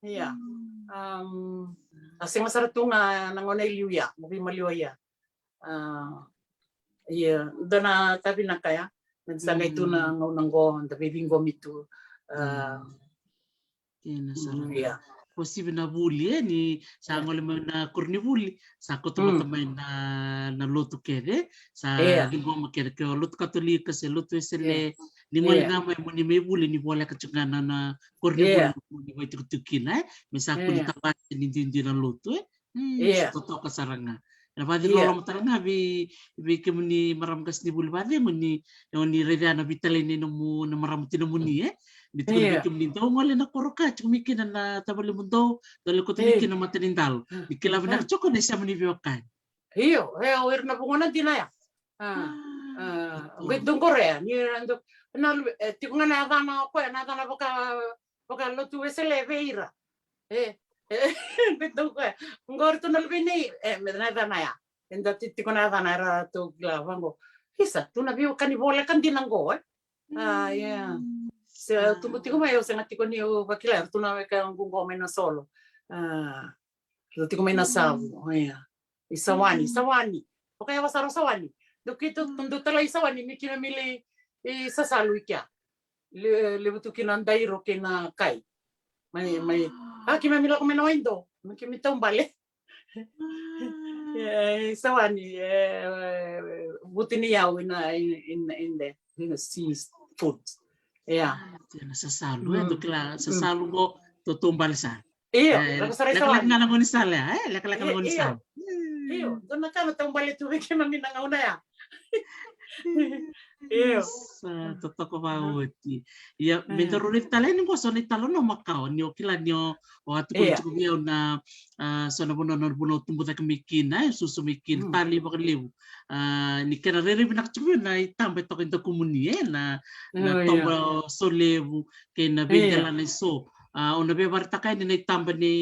iya asing saratunga nangone liuya mobi maliwaya iya dana tabi na kaya nagsangay ito na nanggo the baby gomitu iya posible na buli ni sa ngole na kurni buli sa ko tumatay na luto kede sa linggo makere ke luto katolika se luto esele ni ngole nga may may buli ni bola ka tsungana na kurni buli ni wait tukina misa ko ni tapat ni dindi na luto toto kasaranga. Na padi lolo mataranga bi kemuni maramgas ni bulbade muni ni reda na vitale ni nomu na maramuti no muni bitu bi kemuni to ngole na koroka chumikin na tabali mundo dole ko tumikin na matinindal dikila na choko na siya muni biokan iyo er na bungona dinaya gitong korea ni ando na tikuna na dana ko na dana boka lo tu esele veira betul kan ngor tu nalbini medana ya enda titi kona dana era tu glavango hisa tu na biu kan ibole kan dinango ya se tu mutiko mai o senati koni o bakila tu na ka ngungo mena solo tu tiko mena sabu ya isawani okay wasaro sawani do kito tundu tala isawani mikina mili sasalu ikya le butu kinandai ro kina kai may kima mila ko menoindo kimi tombale sawani butini yaw in the sea food sasalu do kila sasalu go to tumbal sa lak ngana ngoni sala lak ngoni sala iyo dona kama tombale tu kima mina ngauna ya totoko bauti ya mentoruni talen ngo soni talono makao ni okila ni o atu ko bia na sona bono no bono tumbu ta kemikina susu mikin tali bakliu ni kera rere binak chubu na itambe to kento komuni na tombo solevu ke na bengala na so ona be barta kai ni itambe ni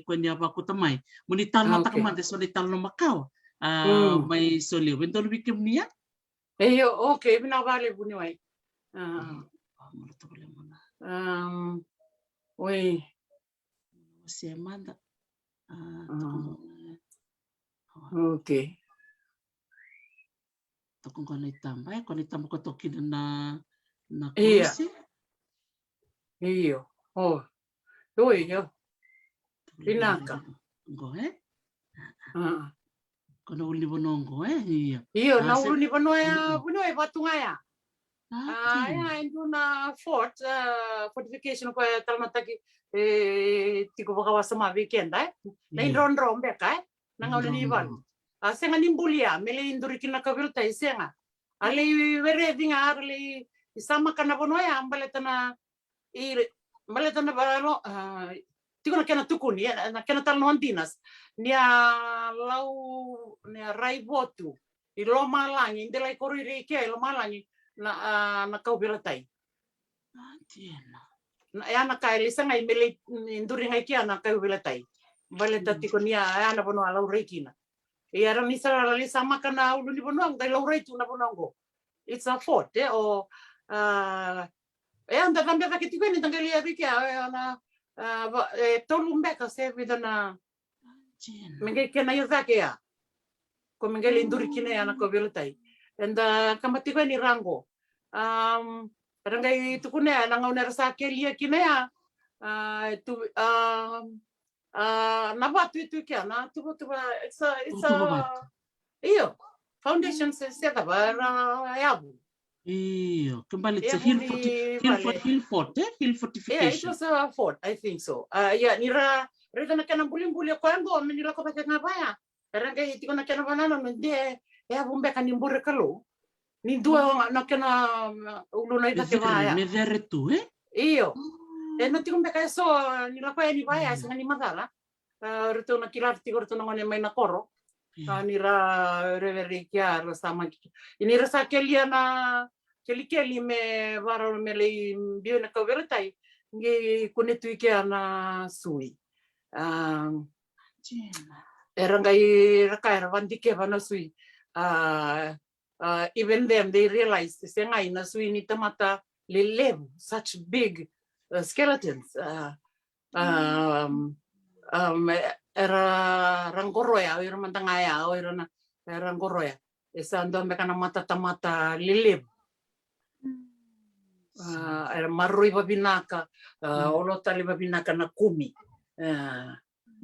konya ba ko tamai muni tal mata kamande soni talono makao mai solevu entolo bikem nia okay, binabali po niyo ay. Uy. Si Amanda. Okay. Kung kung itambay, kung itambay ko tokin na kursi. Iyo. Oh. Uy, yo. Pinaka. Go kono uli bonongo iya na uli bonoya batungaya endo na fortification ko talmataki tiko bakawasama weekend na indron beka na ngawna ni bal senga nimbulia mele induri kina kabilta isenga ale were dinga ale isama kana bonoya ambaletana balo tiko na kena tukuni na kena talno andinas nia lau nia raibotu i lo malangi indela i koriri ke lo malangi na kau belatai na ana kai lisa ngai mele induri ngai kia na kau belatai baleta tiko nia ana bono lau reikina e ara ni sara lisa makana ulu ni bono ngai lau reitu na bonongo it's a fort o anda também vai que tu vem tanggali abi que na tolum beka se vida na mengai que na yuza que ya ko mengai induri kine ana ko belutai anda kamati ko ni rango rangai tu kune na ngau nerasa ke lia kine ya tu na batu itu kia na tu it's a iyo foundation se tava yabu. Iyo, kembali Yeah, sa hill fort, hill yeah, it fortification. was a fort, I think so. Yeah, nira rega na kana bulim-buli ko ango, nira ko pa nga baya. Rega iti ko na kana banana ndi ya bumbe kanimbure kalo. Ni dua na kana ulo na ita ke baya. Medere tu, Iyo. No ti kumbe kaya so nira ko ni baya sa ni madala. Rito na kilar ti ko rito na ngone may na koro. Nira reveri kia sama. Nira sa kelia na keli me varo me le bio na kaveretai nge kunetu ke ana sui era ngai raka vandi ke vana sui even then they realized se ngai na sui ni tamata le live such big skeletons era rangoroya era mantangaya era na rangoroya esa ando me kana mata tamata le live era marui babinaka olo tali babinaka na kumi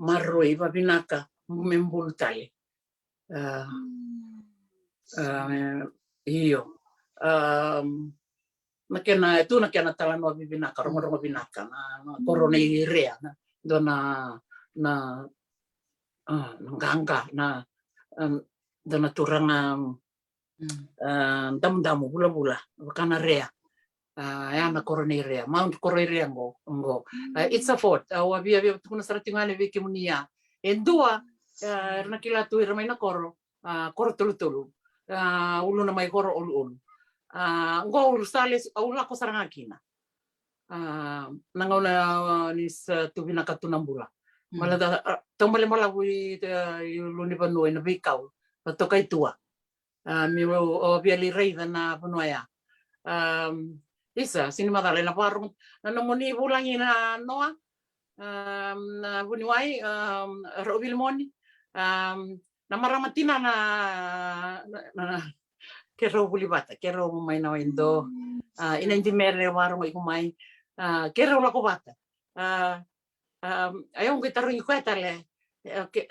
marui babinaka membul tali iyo nakena itu nakena tala no babinaka rongo babinaka na korone rea na dona na nganga na dona turanga damu bula-bula kana rea na coroneria mount coroneria ngo it's a fort wabia tukuna saratingane viki munia endua na kila tu ramai na koro tulu ulu na mai koro ulu ngo ursales ula ko sarangakina nangona nis tubina katunambula malada tomale mala wi luni panu na vikau tokai tua mi o biali reida na punoya isa sini madalena parung na moni bulangi na noa na buniwai robilmoni na maramatina na kero bulibata kero mai na indo ina ndi mere warung ikumai kero la kobata ayo ngi taru ikwetale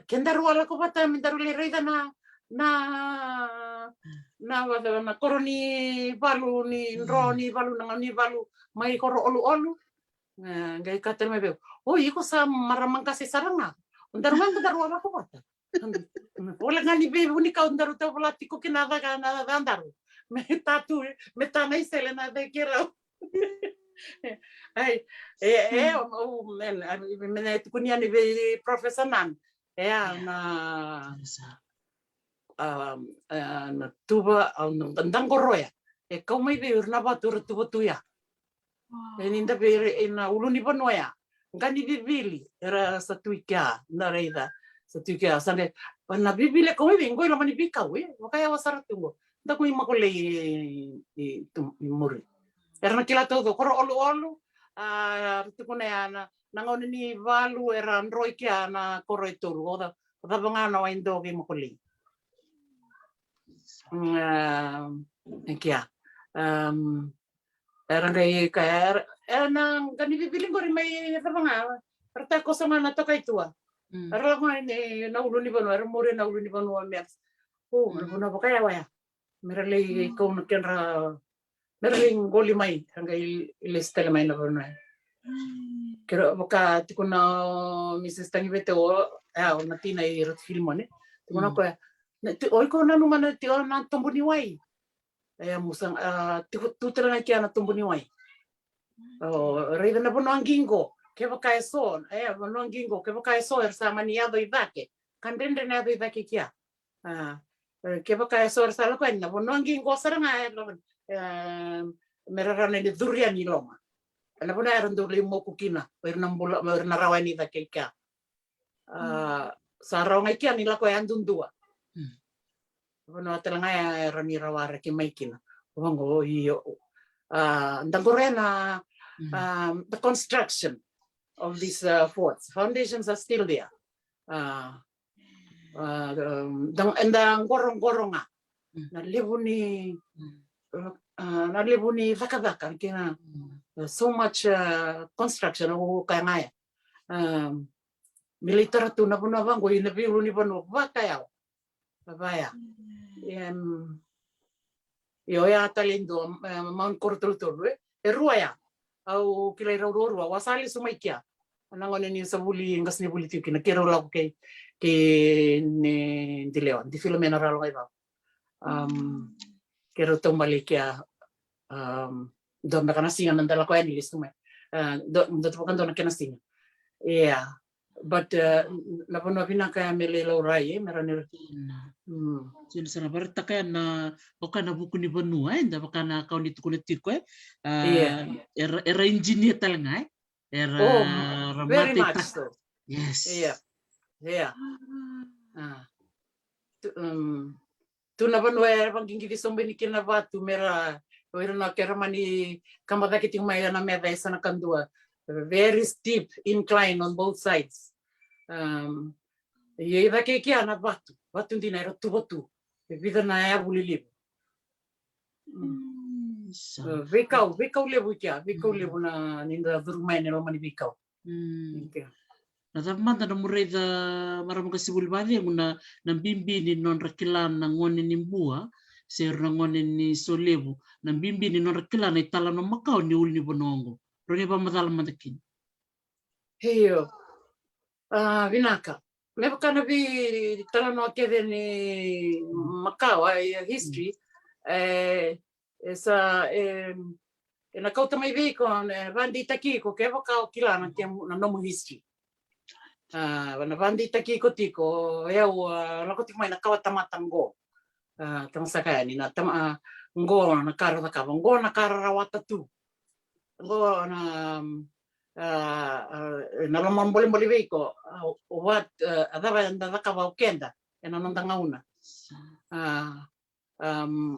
kendaru la kobata mindaru le reida na koroni balu ni roni balu ni balu mai koro olu ngai katel me be iko sa maramang kasi saranga undaru wala ko bata wala ngani be unika undaru to polati ko kinada kana andaru me tana isele de kero ai men kunia ni be professor nan na na tuba tentang koroya kau mai be urna batur tu ya ninda be ina uluni panoya ngani bibili era satu ika na reida satu ika sande na bibili kau mai ngoi la mani bikau makaya wasara tungo nda ko imakole muri era kila todo koro olu tu kuna na ngoni ni valu era ndroi kia na koro ituru oda bangana wa indo ge makole kia era ngai kaya na gani bibiling ko rin may mga rata ko sa mga nato kay tua era ko ni naulo ni bano era more naulo ni bano mes na ba kaya waya merali ko na kenra merali goli mai ngai listele mai na bano kero baka tikuna Mrs. Tangibete o na tina i rat filmone tikuna ko oi ko na numana ti na tomboni wai musang tu terang kia na tomboni wai rei na bono angingo ke baka eso bono angingo ke baka eso er sama ni ado ibake kandende na ado ibake kia ke baka eso er sala ko na bono angingo saranga merarana ni durian ni loma na bono er ndo le mo kukina er nambula er narawani da ke kia sarong kia ni la ko andundua bono telanga era ni rawara ke maikina wango iyo Dangorena, the construction of these forts. Foundations are still there. And the gorong-goronga. Nalibuni vaka-vaka. So much construction. Military na punawang ko inabiru ni panu vaka babaya. Yo ya talindo Mount Kortultur ruaya au kilai rorua wasali sumaikia nangon ni sabuli ngas ni buli tiki na kero lau ke ne dileon di Filomena ralo ai ba kero tombali kia don na kanasinga nandala ko ani listu mai do tokan don kanasinga but la pono vina ka mele lo rai merane Sino sana berta kaya na na buku ni benua inda na kau ni tuku era engineer talanga era very much so. Yes. Tu na benua era panggingi di sombe ni kina batu mera oira na kera mani kamada kiti mai na meda esa na kandua very steep incline on both sides. Ia ke kia na batu ndina era tu vida na é bulili. Vikau levu kia vikau levu na ninda durmai ne romani vikau. Na tamanta na murai da maramuka sibuli bali na bimbi ni non rakilan na ngone ni mbua ser na ngone ni solevu na bimbi ni non rakilan na itala no makau ni uli ni bonongo. Roni ba madala mandakin. Heyo. Vinaka. Me kana vi tala no kede ni Macau history esa na kauta mai vi con bandita kiko ke vakao kilana ke na nomo history na bandita kiko tiko la ko mai na kawata matango tama sakani na tama ngo na kara ka ngo na kara rawata tu ngo na lomon boli veiko what adava nda ka va ukenda ena nanda ngauna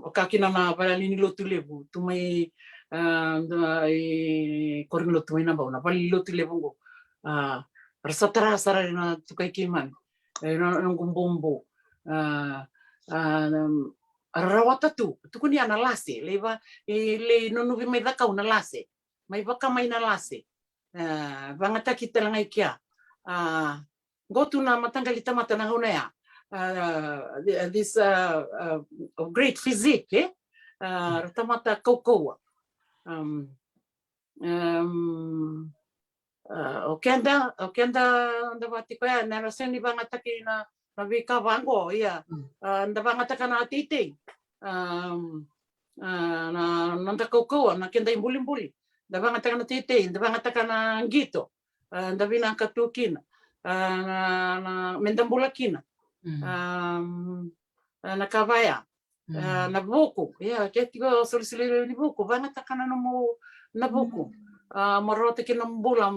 o kakina na para lini lotu levu tu mai korin lotu mai na bauna pali lotu levu ngo rasatara sara na tu kai kiman no gumbombo rawata tu kuni ana lase leva le no no vi mai da kauna lase mai vaka mai na lase vangata kita langai kia gotu na matangalita mata na hunea this great physique tamata kokoa okenda nda vati ko ya na seni vangata ki na vika vango ia nda vangata kana tite na nanda kokoa na kenda imbuli da vangata kana tite da vangata kana ngito da vina katukina na mendambula kina na kavaya na buku ketigo solisile ni buku vangata kana no na buku marota kina mbula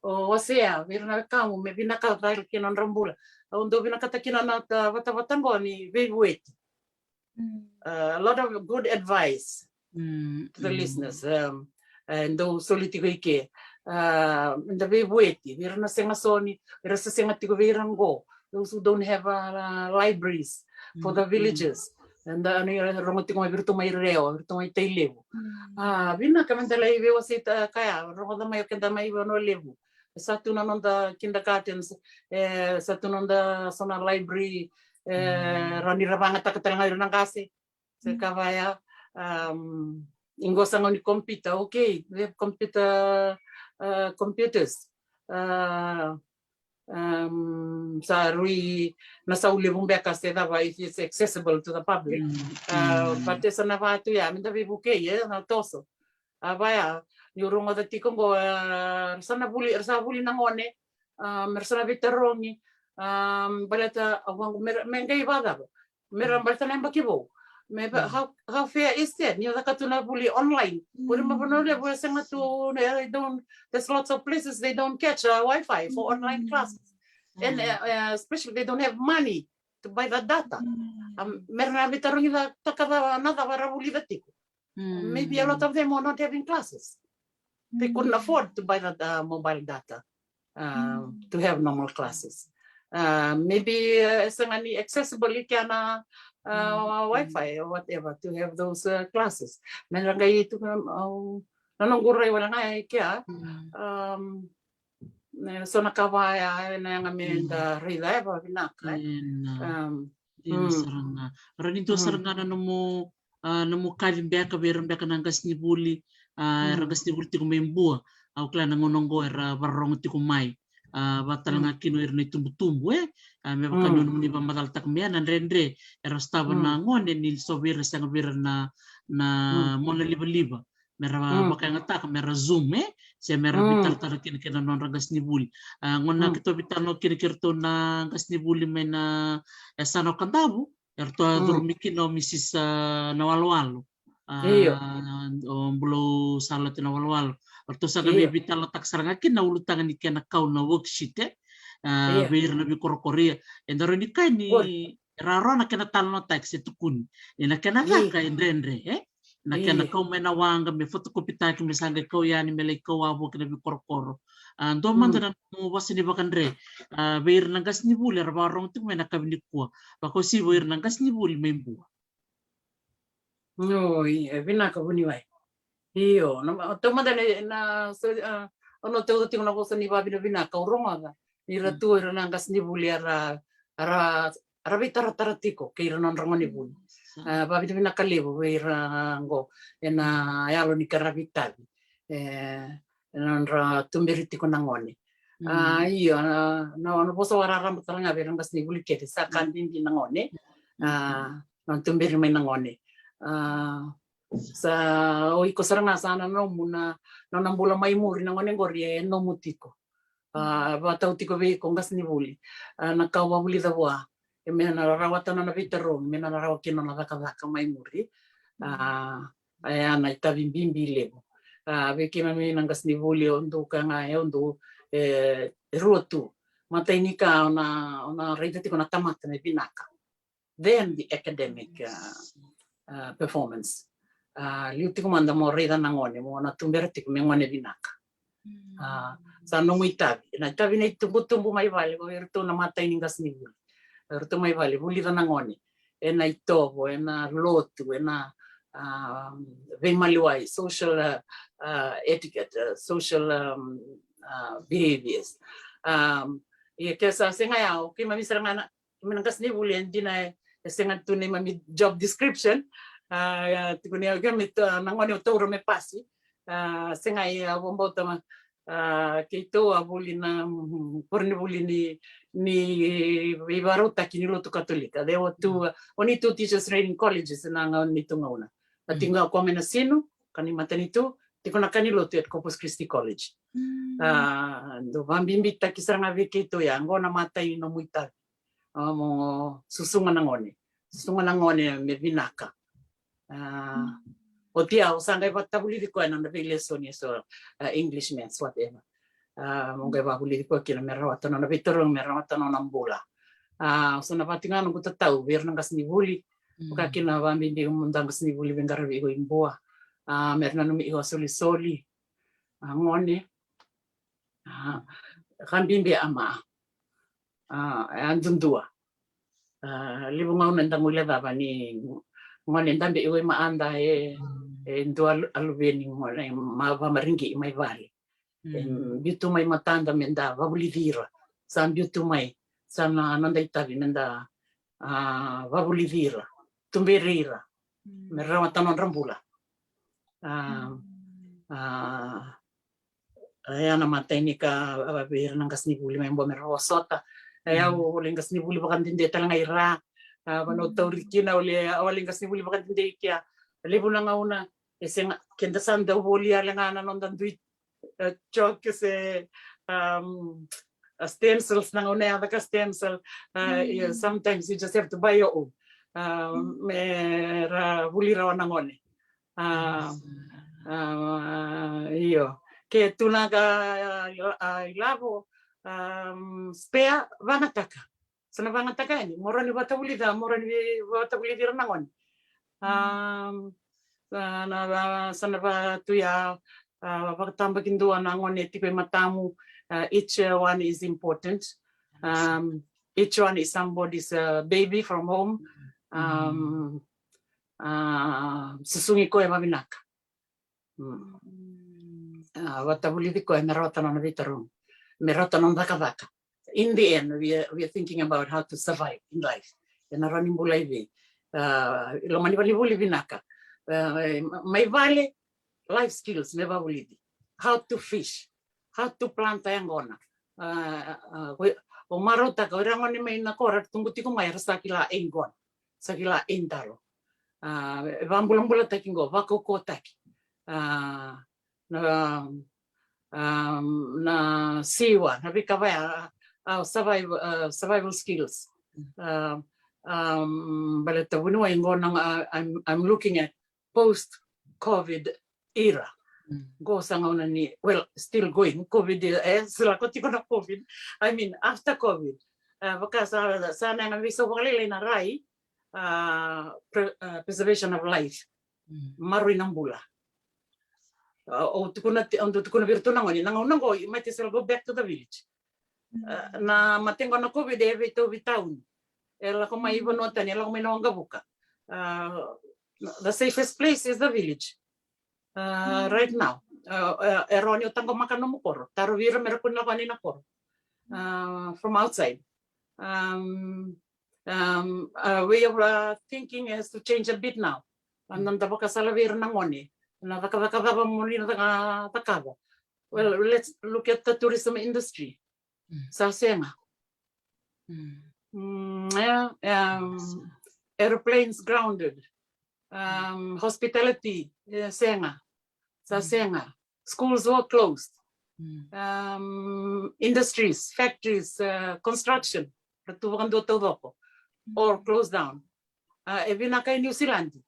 wasea virna kamu me vina ka kina rambula ondo vina kata kina na vata ni wait a lot of good advice to the listeners ndo solitigo ike nda vevueti virna senga soni virasa senga tigo virango those who don't have libraries for the villages and rongotigo mai virtu mai reo virtu mai teilevu vina kamendala ive wasita kaya rongoda mai kenda mai no levu satu nonda kindergarten satu nonda sona library rani ravanga takatanga nangase sekavaya ingosanga ni computer okay we have computers sarui na saule bumbeka sedava if it's accessible to the public but esa na vatu ya minda vibuke na toso avaya yurungo da tikongo sana buli nangone mersana viterongi balata awang mengai vada meram balata namba kibo how fair is that? You know, katuna buli online. There's lots of places they don't catch Wi-Fi for online classes, and especially they don't have money to buy that data. Merna bitarungi da takava nada varabuli datiku. Maybe a lot of them are not having classes. They couldn't afford to buy that mobile data to have normal classes. Maybe sangani accessible ikana Wi-Fi or whatever to have those classes. Menangay itu nanongguray wala nga kaya so nakawaya na nga menda reliable binaka. Saranga. Ranito saranga na namo kalimbiaka berambaka nangas ni buli rangas ni buli tikumembua au kla nangonongo era barong tikumai batalanga kino era tumbu-tumbu me bakano ni ba matal takmea nan rendre era stava na ngone ni sobira sang bira na mona liba mera bakanga tak mera zoom se mera bitar tar kin kin non rangas ni buli ngona kito bitano kin kirto na gas ni buli me na sano kandabu erto dormikin no misis na walwalo bulo salat na walwalo erto sa gabi bital tak sarangakin na ulutangan ni kana kau na worksheet bir na bi korkoria endaro ni kai ni raro na kana talno tax tukun ina kana ka indrendre na kana kau mena wanga me fotokopi tak misanga kau yani mele kau abo kana bi korkoro ando manda na mo wasini bakandre bir na gas ni buli barong tu mena kabini kwa bako si bir na gas ni buli membu no vina ka buni wai iyo no to manda na ono te uti una cosa ni babi no vina ka uronga ni ratu na gas ni buli ara bitara taratiko ke non rongo ni buli babi no vina ka levo vera ngo ena yalo ni karabitabi non ra tumberiti ko nangone iyo no poso warara mutanga vera gas ni buli kete sa kandindi nangone non tumberi mai nangone sa oiko saranga sana no muna no nambula mai muri nangone ngorie no mutiko bata utiko be kongas ni buli na kawa buli da wa me na rawata na vitero me na rawakino na daka mai muri aya na itabimbimbi lebo veki mami nangas ni buli ondo kanga ondo rotu matainika ona reitati kona tamata me binaka then the academic performance liuti kumanda mo reida nangone mo na tumberati me ngone binaka sa no muitabi na tabi na tumbu mai vale go erto na mata iningas ni buli erto mai vale buli da nangone ena itobo ena lotu ena vemaliwai social etiquette social behaviors ia kesa senga ya okay mami serangana menangkas ni buli andina senga tu ni mami job description tikunia gamit nangone utoro me pasi senga ya bombo tama keito abuli na porni buli ni ibarota kinilo tu katolika there were only two teachers training colleges na nito ngauna atinga ko mena sino kani matanitu tikona kanilo tu at Corpus Christi College do bambimita kisaranga vikeito ya ngona matai no muita mo susunga nangone me vinaka otia usanga batabuli ko na lesson so English maths whatever monga babuli ko kina merawata na vitoro merawata na nambula so na patingano ko tatau bir nangas ni buli ka kina bambindi mundangas ni buli bengar ko imboa merna no mi soli ngone kambimbe ama andundua libunga unandang uleva bani ngone ndambe iwe maanda ndo aluveni ngone mava maringi mai vale bitu mai matanda menda vabulivira sam bitu mai sana nanda itavi menda vabulivira tumberira merama tanon rambula ayana matainika ababir nangas ni buli mai mbo merosota ayau lengas ni buli bakan dinde talanga ira bano taurikina olingas ni buli bakan dinde kia lebuna ngauna esenga kenda sanda boli alangana nondan duit chok se stencils nangauna ada stencil sometimes you just have to buy your own mera buli rawan nangone iyo ke tunaga ilavo spare vangataka sana vangataka ni morani batabuli da morani batabuli di ranangon na sana ba tuya pagtambakin doon ang ngone tipo matamu. Each one is important. Each one is somebody's baby from home. Susungi ko e maminaka. Wata bulidi ko e merota na vitarong. Merota na baka. In the end, we are thinking about how to survive in life. Na running bulay vi. Lo manibali buli vinaka. May vale life skills me bulidi. How to fish, how to plant ayangona. O marota ka orang ni may nakora tunggu tiko may sa kila engon. Sa kila endalo. Vambulang takingo vako ko taki. Na siwa na bikawaya survival skills. But I'm looking at post-COVID era. Go sangauna ni, well, still going. COVID, sila ko tiko na COVID. I mean, after COVID. Baka sana nga viso walili na rai, preservation of life. Marui ng bula. O tukuna virtu nangoni, nangonango, you might as well go back to the village. Na matengo na COVID every 2 taon. Ela ko may ibonotan, ela ko may nawang gabuka. The safest place is the village. Right now. Eronyo tango makano mo koro. Taruvira meron na kanina koro. From outside. Way of thinking has to change a bit now. Nanda baka salavir nangoni. Na baka muli na takaba. Well, let's look at the tourism industry. Sa Senga. Airplanes grounded. Hospitality, Senga. Sa Senga. Schools were closed. Industries, factories, construction, all closed down. Evina kay New Zealand.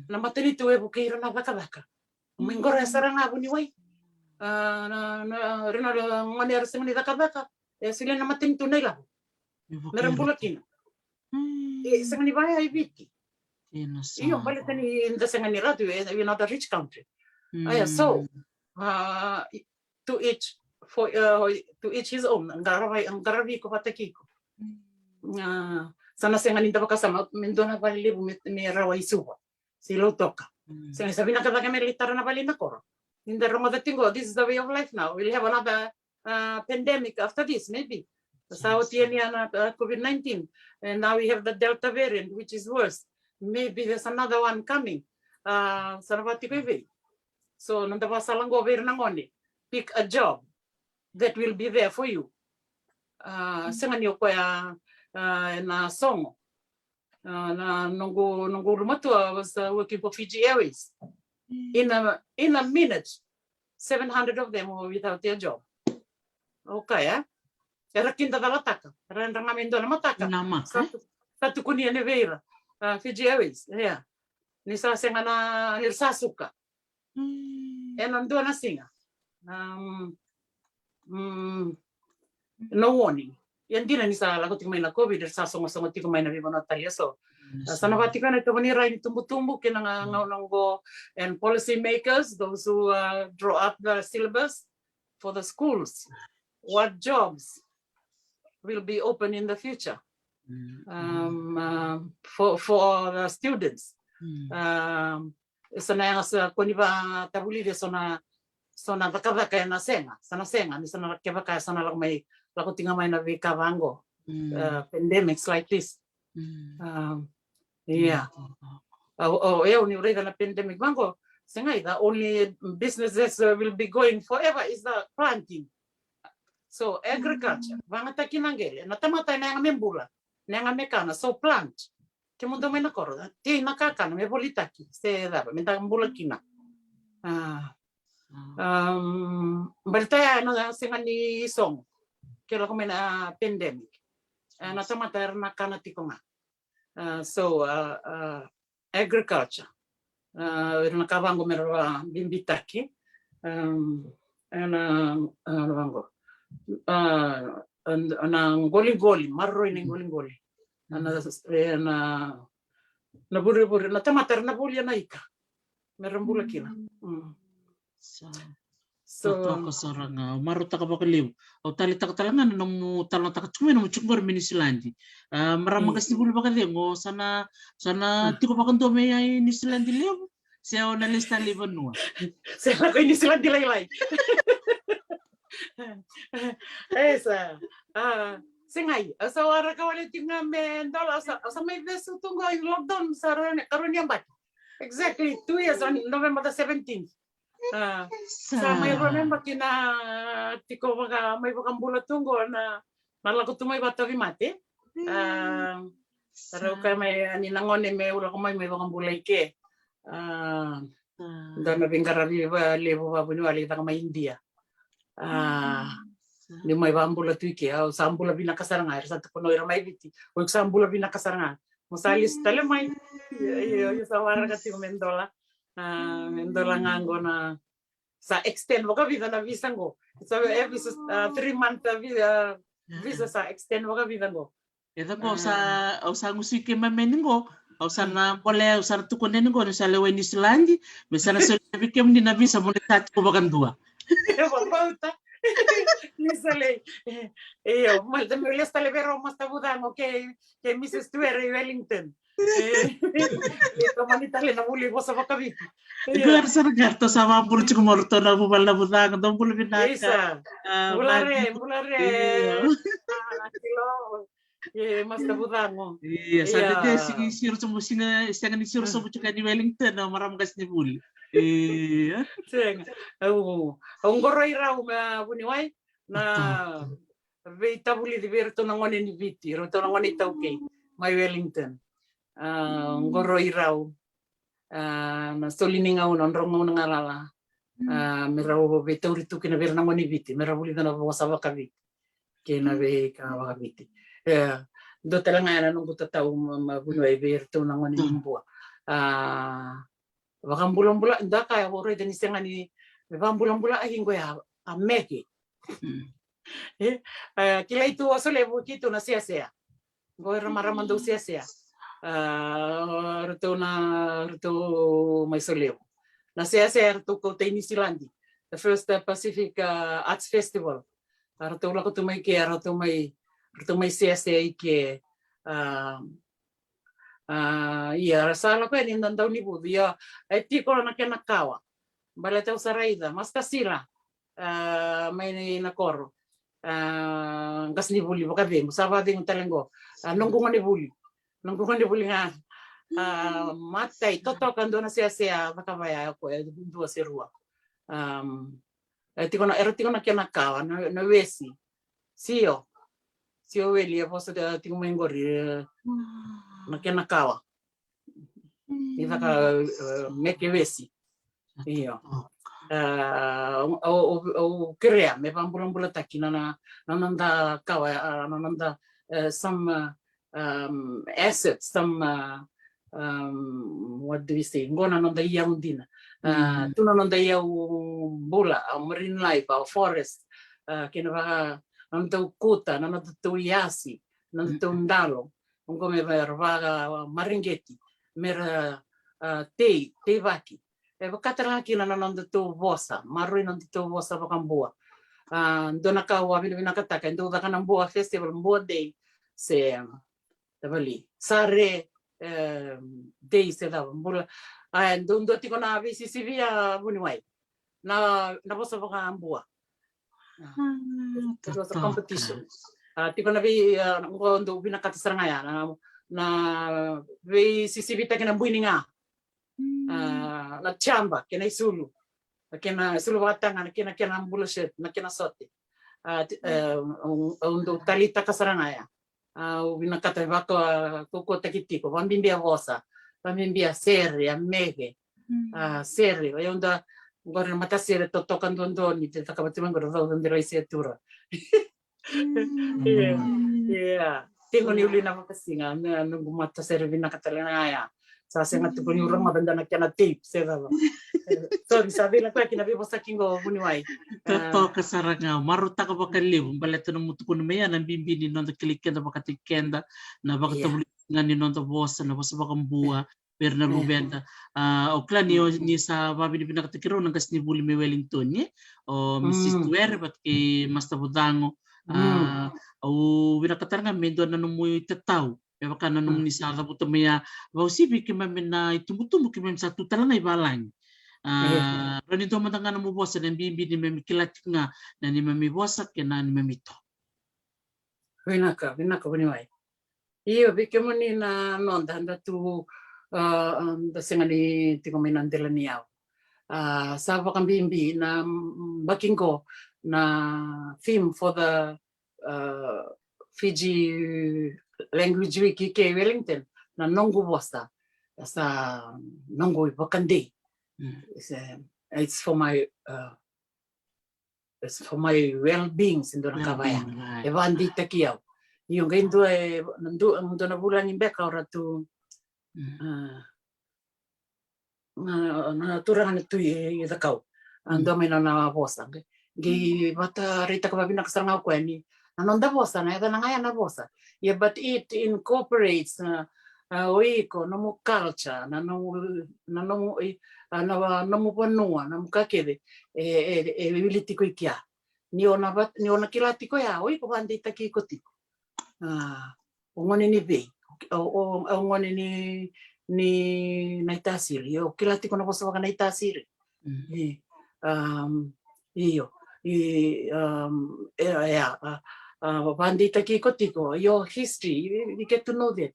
Na matinito e bukaira na baka. Mingora sarang abu ni way. Rina ngani arsa ngani baka. Sila na matinito na ila. Meron bulatin. Sa ngani baya ibiki. Iyo balik ni inda sa ngani ratu we're not a rich country. So to each his own. Ang garabi ko pataki ko. Sana sa ngani baka sama mendona bali me rawai suwa. Silo toka. Sa sabi na kapag militar na bali na koro. In the Roma tingo, this is the way of life now. We'll have another pandemic after this, maybe. Sa COVID-19. And now we have the Delta variant, which is worse. Maybe there's another one coming. Sarabati baby. So nanda pa salang go ver nangoni. Pick a job that will be there for you. Sengan yo ko na songo. Na nungu rumatua was working for Fiji Airways. In a minute, 700 of them were without their job. Okay, era kinda da lataka. Era ngamendo na mataka. Satu kunia neveira. Fiji Airways, yeah. Ni sa senga na hirsasuka. Endo na singa. No warning. Yan din ni sa lagot may na COVID sa songo tiko may na vivo na talya so sana batika na ito ni rai tumbu kinang go and policy makers, those who draw up the syllabus for the schools, what jobs will be open in the future for the students. Sana sa kuniba tabuli de sona bakabaka na senga ni sana bakabaka sana lang may lako tinga may navi kavango pandemics like this. Yeah. Ni urega na pandemic mango senga the only businesses will be going forever is the planting. So agriculture vanga takinangele na tamata na ngambula na ngamekana so plant kimundo may nakoro ti nakakana me bolitaki se daba mentambula kina. Bertaya na senga ni song kila ko may na pandemic. Natamata na kana tikonga. So agriculture. Nakavango mero bimbitaki. Goli marro in goli. Na buri natamata na bulya na ika. merambula kila. So ko sorang maru taka bakaliw o tali taka talangan no talon taka cuma no cukor minisilandi marama kasi bulu bakaliw ngo sana tiko bakanto me ay nisilandi liw siya na lista liban nuwa siya ko nisilandi lay esa singay sa wara ka wala tinga mendol sa may beso tunggo yung lockdown sa karon yan ba exactly 2 years on November the 17th. Sa may remember kina tiko mga may bakambula tunggo na nalago tumay bata mate. Pero kay may ani nangon may ulo ko may bakambula ike. Dana bingara viva levo babuni wali ta may India. Ni may bakambula tuike au sambula binakasaranga sa tuno ira may biti. O sambula binakasaranga. Musalis tale may yo sa wara ka tiko mendola. Mendola ngango na sa extend waka vida na visa ngo so every 3 month visa sa extend waka vida ngo ito ko sa musike mameningo o sa na pole o sa tukon ningo sa lewe ni Silandi mesana sa bikem ni na visa mo tat ko bakan dua bauta misale mal de me lesta le vero mas tabudango que Mrs. Tuere Wellington ito manita le na muli bosa bakabi Gar sargarto sama pul cukup morto na bubal na butang dong pul binaka bulare kilo mas tabudango iya sada de sigi sir sumu singa istanga ni sir sumu cuka di Wellington na maram gas ni bul iya seng ang goroi raw buniway na veita buli di verto na ngone ni viti roto na ngone tauke may Wellington ngoroi raw na solininga unon rongo ngalala meraw beto ritu kina ver na ngone viti meraw buli na wasaba kavi kina ve ka viti do talanga na nung tataw mabunoy verto na ngone mbua wakang bulan-bulan nda kaya ore denis nga ni wakang bulan-bulan ay hingo ya ameki kila itu asole bukito na siya go ramaraman do siya rito may solew na siya rito ko tay ni Silandi the first Pacific Arts Festival rito la ko tumay ke rito may siya ke iya sala ko ni nandaw ni budi ya ti ko na kenakawa balata usaraida mas kasila may nakoro gas ni buli baka be musaba ding talengo nungkungan ni buli nga matay toto kando na siya baka baya ko dua serua ti ko na kenakawa na wesi sio weli ya poso ti ko mengori na kenakawa ita ka meke wesi iyo o krea me pambulan taki na nanda kawa nanda some assets some what do we say ngona nanda yaundina tuna nanda yau bula marine life forest kina nanda kuta nanda tuyasi nanda ndalo Ungo me vaga Maringeti, mera te vaki. Katara kina na nanda to vosa, marui nanda to vosa vakambua. Dona ka wa vile vinakataka ndo daka na mbua festival mbua day se tabali. Sare day se da mbula. Ndo tiko na visi sivia buniwai. Na vosa vakambua. It was a competition. Tiko na vi ngondo binakatasaranga ya na vi sisibita kina buininga na chamba kina isulu watanga kina bullshit na kina sote undo talita kasaranga ya binakata vako koko takitiko vambimbia vosa vambimbia sere ya mege sere yonda ngore mata sere totoka ndondoni tetakabatima ngore ndiro isetura yeah tengo ni uli na makasinga nung mata servi na katalana ya sa senga tu ni urang madanda na kana tape seva so sabi na kwa kinabi bosa kingo buniwai to kasaranga maruta ka bakaliw baleto no mutukun meya nan bimbini non klikenda bakatikenda na bakatabuli ngani non bosa na bosa bakambua perna lubenda okla ni sa babi di pinakatikiro nang kas ni buli me Wellington ni o Mrs. Tuer pat ki Master Budango au pinakataranga mendo na numuy tatau baka na nung ni sa labuto maya bau sibi ki mamena itumbutumbu ki mem satu talang ay balang Rani to matanga na mubosa na bimbi ni memikilat nga na ni memibosa ke na ni memito. Vinaka buniwai. Iyo bikemoni na nonda handa tu da sengani tiko minandela niau. Sava kambimbi na bakingo na theme for the Fiji language week ke Wellington na nongu bosta. Sa nongu bakandi. It's for my well-being sindona kabaya. Evandi takiau. Yung gaindo nandu na bulan imbe ka ora tu na turang tu i kau. Ando me na bosa. Gi bata rita ka babina kasaranga ko ni. Anonda bosa na eda ngaya na bosa. Yeah, but it incorporates oiko no culture na no panua na mukakede e bilitiko ikia. Ni ona kilatiko ya oiko bandi taki kotiko. Ongone ni be ongone ni naitasiri o kilatiko na bosa na naitasiri iyo bandi taki kotiko your history you get to know that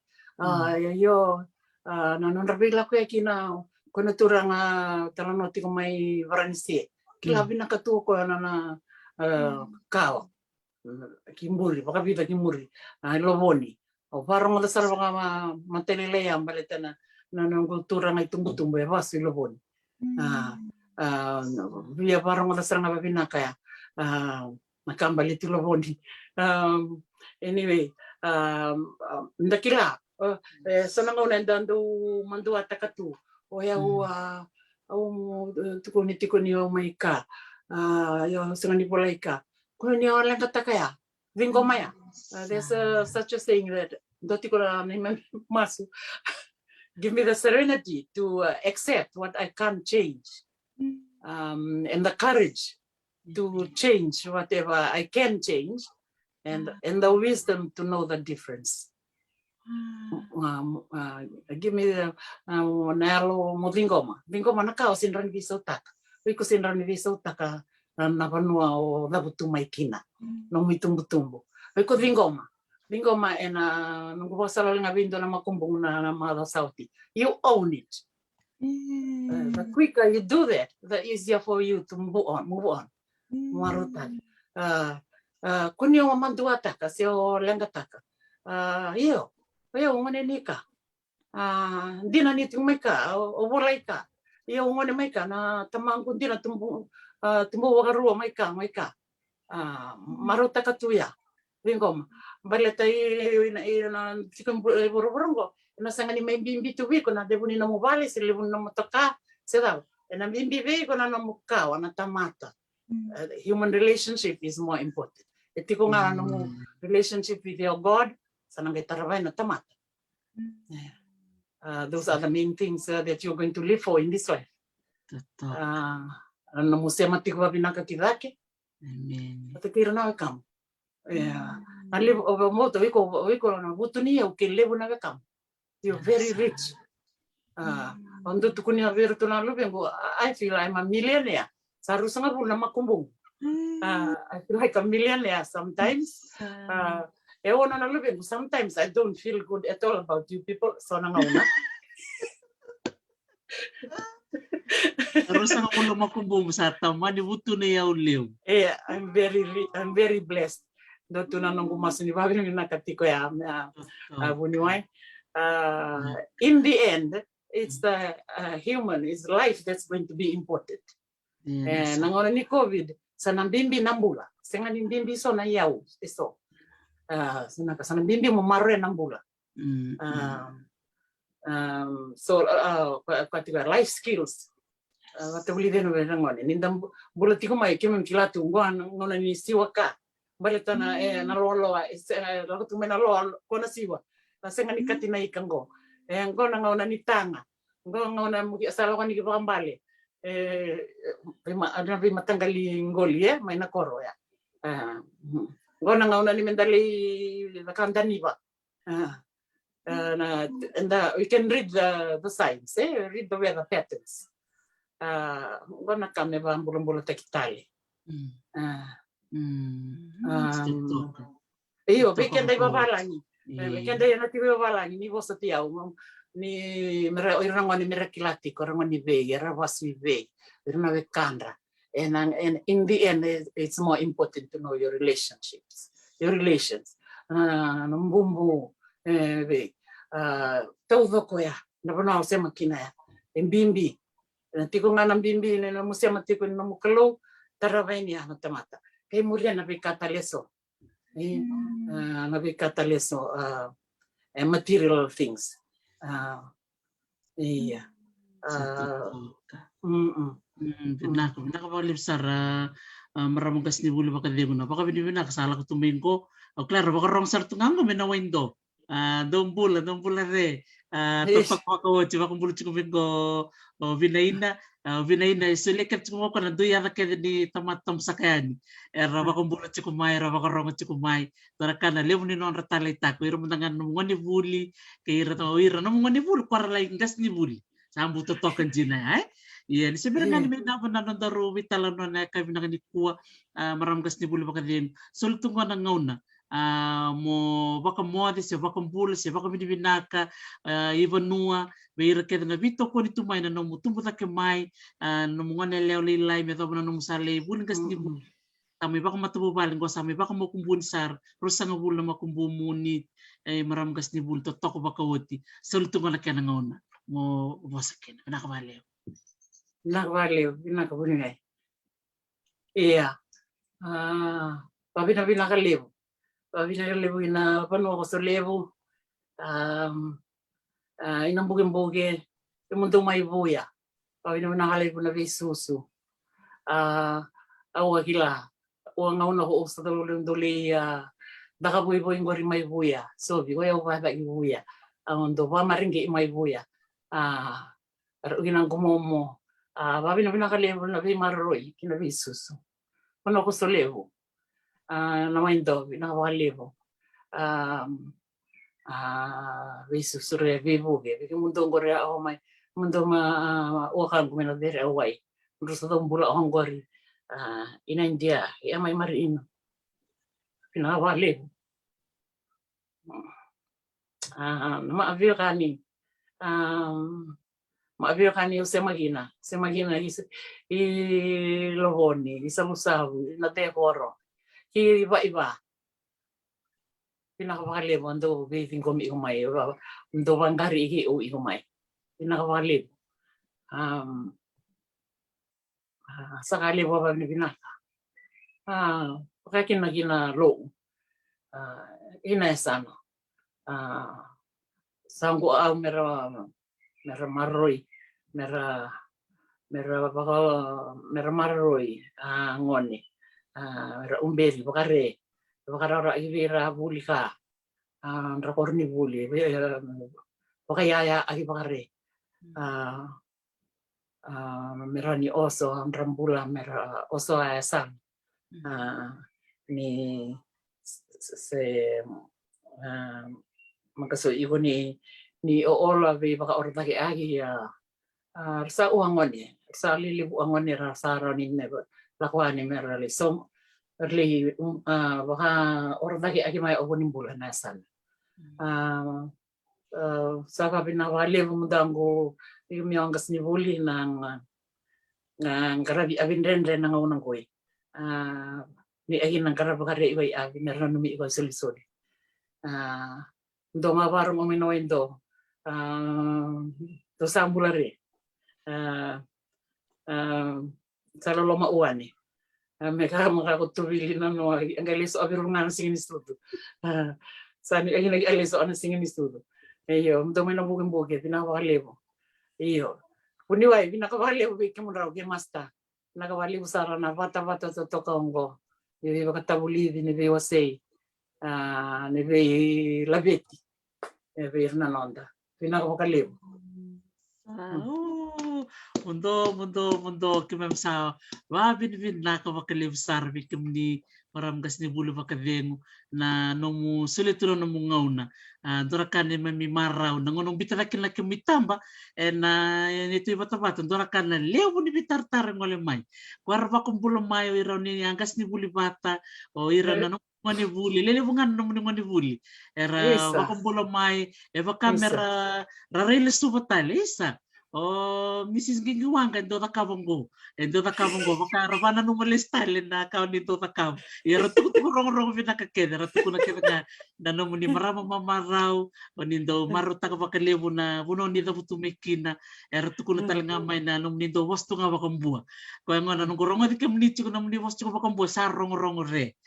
yo nanon rabila ko yakina kono turanga talano tiko mai varanisi kilabi na katu ko na kao kimuri baka vida kimuri loboni o parang mo dasar mga matelele yang baletana na kultura nga tumbo-tumbo ya basi loboni via parang mo dasar nga babina kaya nakambali ti loboni anyway ndakila sanang una dando mandu atakatu o ya tuko ni o maika yo sangan ni polaika ko ni o lang katakaya vingo maya there's such a saying that doti ko na masu give me the serenity to accept what I can't change and the courage to change whatever I can change and the wisdom to know the difference. Give me the nalo mo vingoma na kao sinran viso taka wiko sinran viso taka na vanua o labutu maikina no mitumbutumbu wiko vingoma ena nungu wasala nga vindo na makumbung na mala sauti you own it. The quicker you do that, the easier for you to move on. Marutan kunyo mandua taka sio lenga taka iyo ngone nika dina ni tumeka o walaika iyo ngone maika na tamangku dina tumbu wagaru maika maruta katuya vingom baleta na tikon boroborongo na sangani membimbi tuwi ko na debuni na mobile silibun na motoka sedao na bimbi be ko na muka na tamata. Human relationship is more important. Etiko nga no relationship with your God sanang gitaraway na tamata. Those are the main things that you're going to live for in this life. Ano musema tiko babinaka kidake. Amen. Atakira na kam. Ali moto wiko na butuni o kelebu na kam. You're very rich. Ondo tukunya veru tuna lubengo I feel I'm a millionaire. Sarusanga pula makumbung. I feel like a millionaire sometimes. Sometimes I don't feel good at all about you people. So nangauna. Sarusanga pula makumbung sa tama ni buto na yaw liw. Yeah, I'm very blessed. Doto na nung gumaso ni babi ni nakatiko ya buniwai. In the end, it's the human, it's life that's going to be important. Nangona ni COVID sanang bimbi nambula senga ni bimbi so na yaw iso sanang bimbi mo marre nambula so katika life skills watuli deno ngone nindam bulati ko mai kimem kilatu ngona ni siwaka baleta na lolo la tu mena lo kona siwa na senga ni katina ikango ngona ngona ni tanga Ngauna muki asala kan iki pakambali. Ada matanggali ngoli ya, main koro ya. Ngauna ni mendali nakandani ba. And we can read the signs, read the weather patterns. Gonna kame ba bulan-bulan takitali. Iyo, weekend ay babalangi. Weekend ay nati babalangi ni bosa tiaw ni mera irangoni merakilati korangoni vei ravaswi vei irna vekandra. And in the end, it's more important to know your relationships, your relations. Nambumbu vei. Taudo ko ya nabona usema kina ya mbimbi. Tiko nga nambimbi na musema tiko na mukalo taraveni ya natamata. Kay mulia na vikataleso. Navikataleso material things. Iya. Nakabali sara maramugas ni buli baka demo na baka binibina kasala ko tumin ko. O klaro baka rong sar tungang kami na window. Dombula re. Topak ko chiba kung bulu chikumin ko vinaina sulekap chikumo ko na duya na kaya ni tamatam sakyan. Raba kung bulu chikumay raba ka rong chikumay. Tarakana levo ni non ratalay tako. Iro mandangan namungan ni buli kay ira namungan ni buli para laing gas ni buli. Sambu totokan jina Iya, ni sebenarnya may napanan daro witala no na kami nakanikuha maramgas ni buli baka din. Sultungo na ngauna. Mo baka modis baka bulas baka binibinaka ivanua beira keda na vito ko ni tumay na no mutumbo ta kemay no mga nelew lilay me tobo na no musale bun gas ni buli. Tami baka matubo baling ko sa may baka mo kumbun sar rosa nga bul na makumbu munit maramgas ni buli totok baka woti. Sultungo na kaya ngauna. Mo bosakin nakabalew. Nakabaliw, nakabuningay. Iya. Pabinakaliw. Pabinakaliw na pano ko sa levo. Inambugin-bugin. Yung mundo may buya. Pabinakaliw na bisusu. Awa kila. Uwa nga una ko sa tulong duli. Dakabuy-buy ko rin may buya. So, bigoy ako bata ibuya. Ang mundo pa maringgi may buya. Ginang gumomo. Babi na pinakalevo na marroy kinabisuso. Ano ko sa levo? Naman do pinakalevo. Bisuso re vivuge. Bigi mundo ngore ako may mundo wakang kuminadere away. Mundo sa tumbula akong gori. Ina India, may marino. Pinakalevo. Maavil kani. Maavil kani semagina lohoni isalusaw na tekoro iba pinakapakalib ando biting ko mi umay ando bangari hi o umay pinakapakalib sakali ba ni binaka pakakin na ginalo inasano sanggo mera marroy mera marroy ngoni mera umbeli bakare ra ivira bulika ra korni buli bakaya agi bakare mera ni oso rambula mera oso asan ni se magaso igo ni oola be baka orda ke agi sa uangoni sa lilibu angoni rasa ranin ne lakwani merali so early baka orda ke agi may ogonin bulan nasan sa kabinawali mudango yung gas ni buli ng karabi abinrendre ng unang koy ni agin ng karabakari iway agi meron numi iway solisod do nga parang uminoindo to sambulare sa lolo mauan mereka makakutubili na no ang galiso abirungan singin istudo sani ay nag-aliso ano singin istudo iyo mdome na bugin-bugin pinakawalevo iyo uniway pinakawalevo bikin mo raw masta nakawalevo sara na bata to tokongo yung bakatabulidi ni Bewasay ni Labeti Nebe Hernanonda pinakawalevo Mundo kimem sa wa bin na ka bakalev sarvi kimni maram gas ni bulu bakadengu na nomu suletulo nomu ngauna dorakane mami marau na ngonong bitalakin laki mitamba na itu bata dorakane lewu ni bitar-tar ngole mai kwarva kumpulo mai ira ni angkas ni buli bata o ira na ngoni buli lele bungan nomu ni ngoni buli era Isa, wakumpulo mai eva isa. kamera rarele subatale isa. Oh, Mrs. Gingiwang, endo ta kabongo. Endo ta kabongo. Baka rabana no molestale na kao nito ta kam. Ya ratu ko rong vina ka keda. Ratu ko na keda nga na no muni marama mamarau. O nindo maruta ka baka lebu na buno nito butu mekina. Ya ratu ko na talanga may na no nindo wastu nga bakambua. Ko nga na nung rongo di kam nicho ko na muni wastu ka bakambua sa rong re.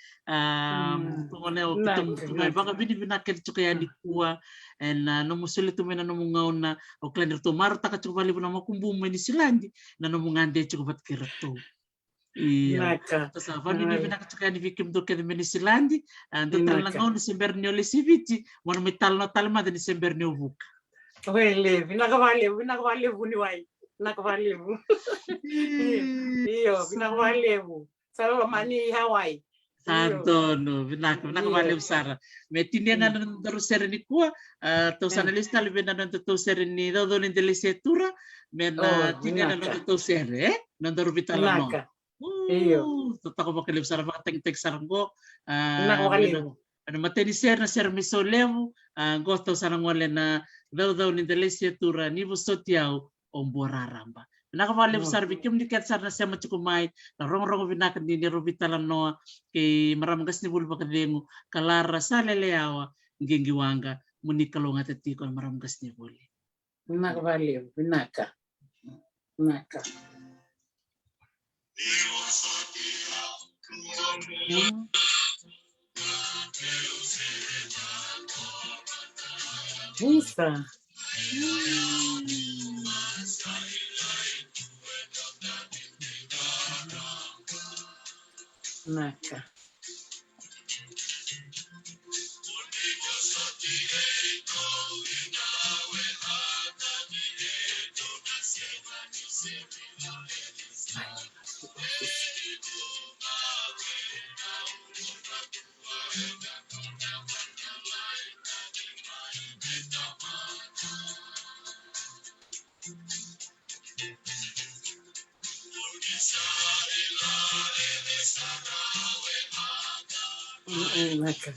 Tungo na o pitung tungai baka bini binaket chukaya ni kuwa. And no musuli tumena no mungaw na o klan rito marta ka cukup bali na makumbuma ni silandi na no mungande cukup bat kirato. Iya. Terus apa ni bina ka cukup ni vikim do ke ni silandi and do talangaw ni sember ni ole siviti mo metal no talma ni sember ni ubuka. Wele, vinakavale vuniwai. Vinakavale vu. Iyo, vinakavale vu. Salo mani Hawaii. Santo no vinaka vale usara metini na terus sereni kuwa to sanalista lebih na to sereni do ni delisetura mena tinya na to sere na do vitala no iyo to tako bakale usara ba tek sarango ana mateni ser na ser misolemu gosto sarangole na do ni delisetura ni busotiao omboraramba nakavale besar bikim di ket sarna sema cukumai na rong binakan di robitalan noa ke maramangas ni bulu pakadengu kalara saleleawa ngengiwanga muni kalonga tatiko maramangas ni bulu nakavale binaka Isa. Naka. Naka.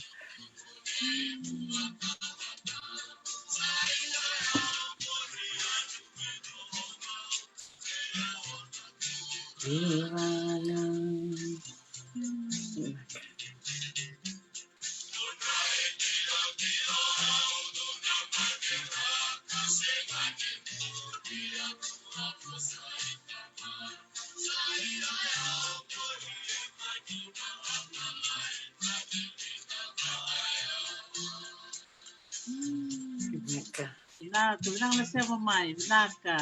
Binaka nasema mai binaka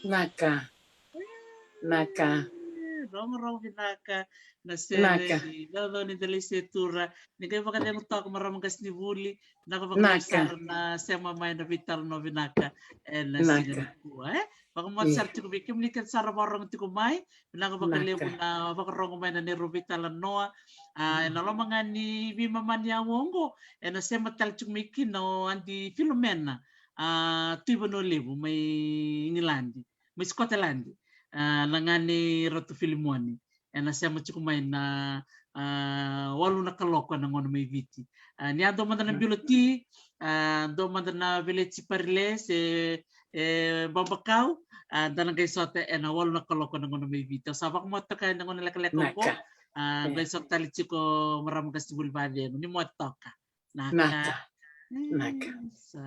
Naka, naka, Rong vinaka na naka, sere lolo ni dali setura ni kay baka demo tok maram gas ni buli na ko baka naka, usar na sema mai na vital no vinaka na singa naka, ni ku baka mo eh, sar tiku bikim ni kan sar borong tiku mai na ko baka lebu naka, na baka rong mai na ni vital noa na lo mga ni bima man ya wongo na sema tal tiku mikin no anti filomena tuibo no lebu may ngilandi may Scotland nangani rotu filimoni na siamo chukumai na walu na kaloko na ngono may viti ni ado manda na biloti do manda na village parle se babakau dan gay sote na walu na kaloko na ngono may viti sa bak mo taka na ngono lakaleko ko naka, gay sote tali chiko maram gas bulbade ni mo toka naka, naka naka. sa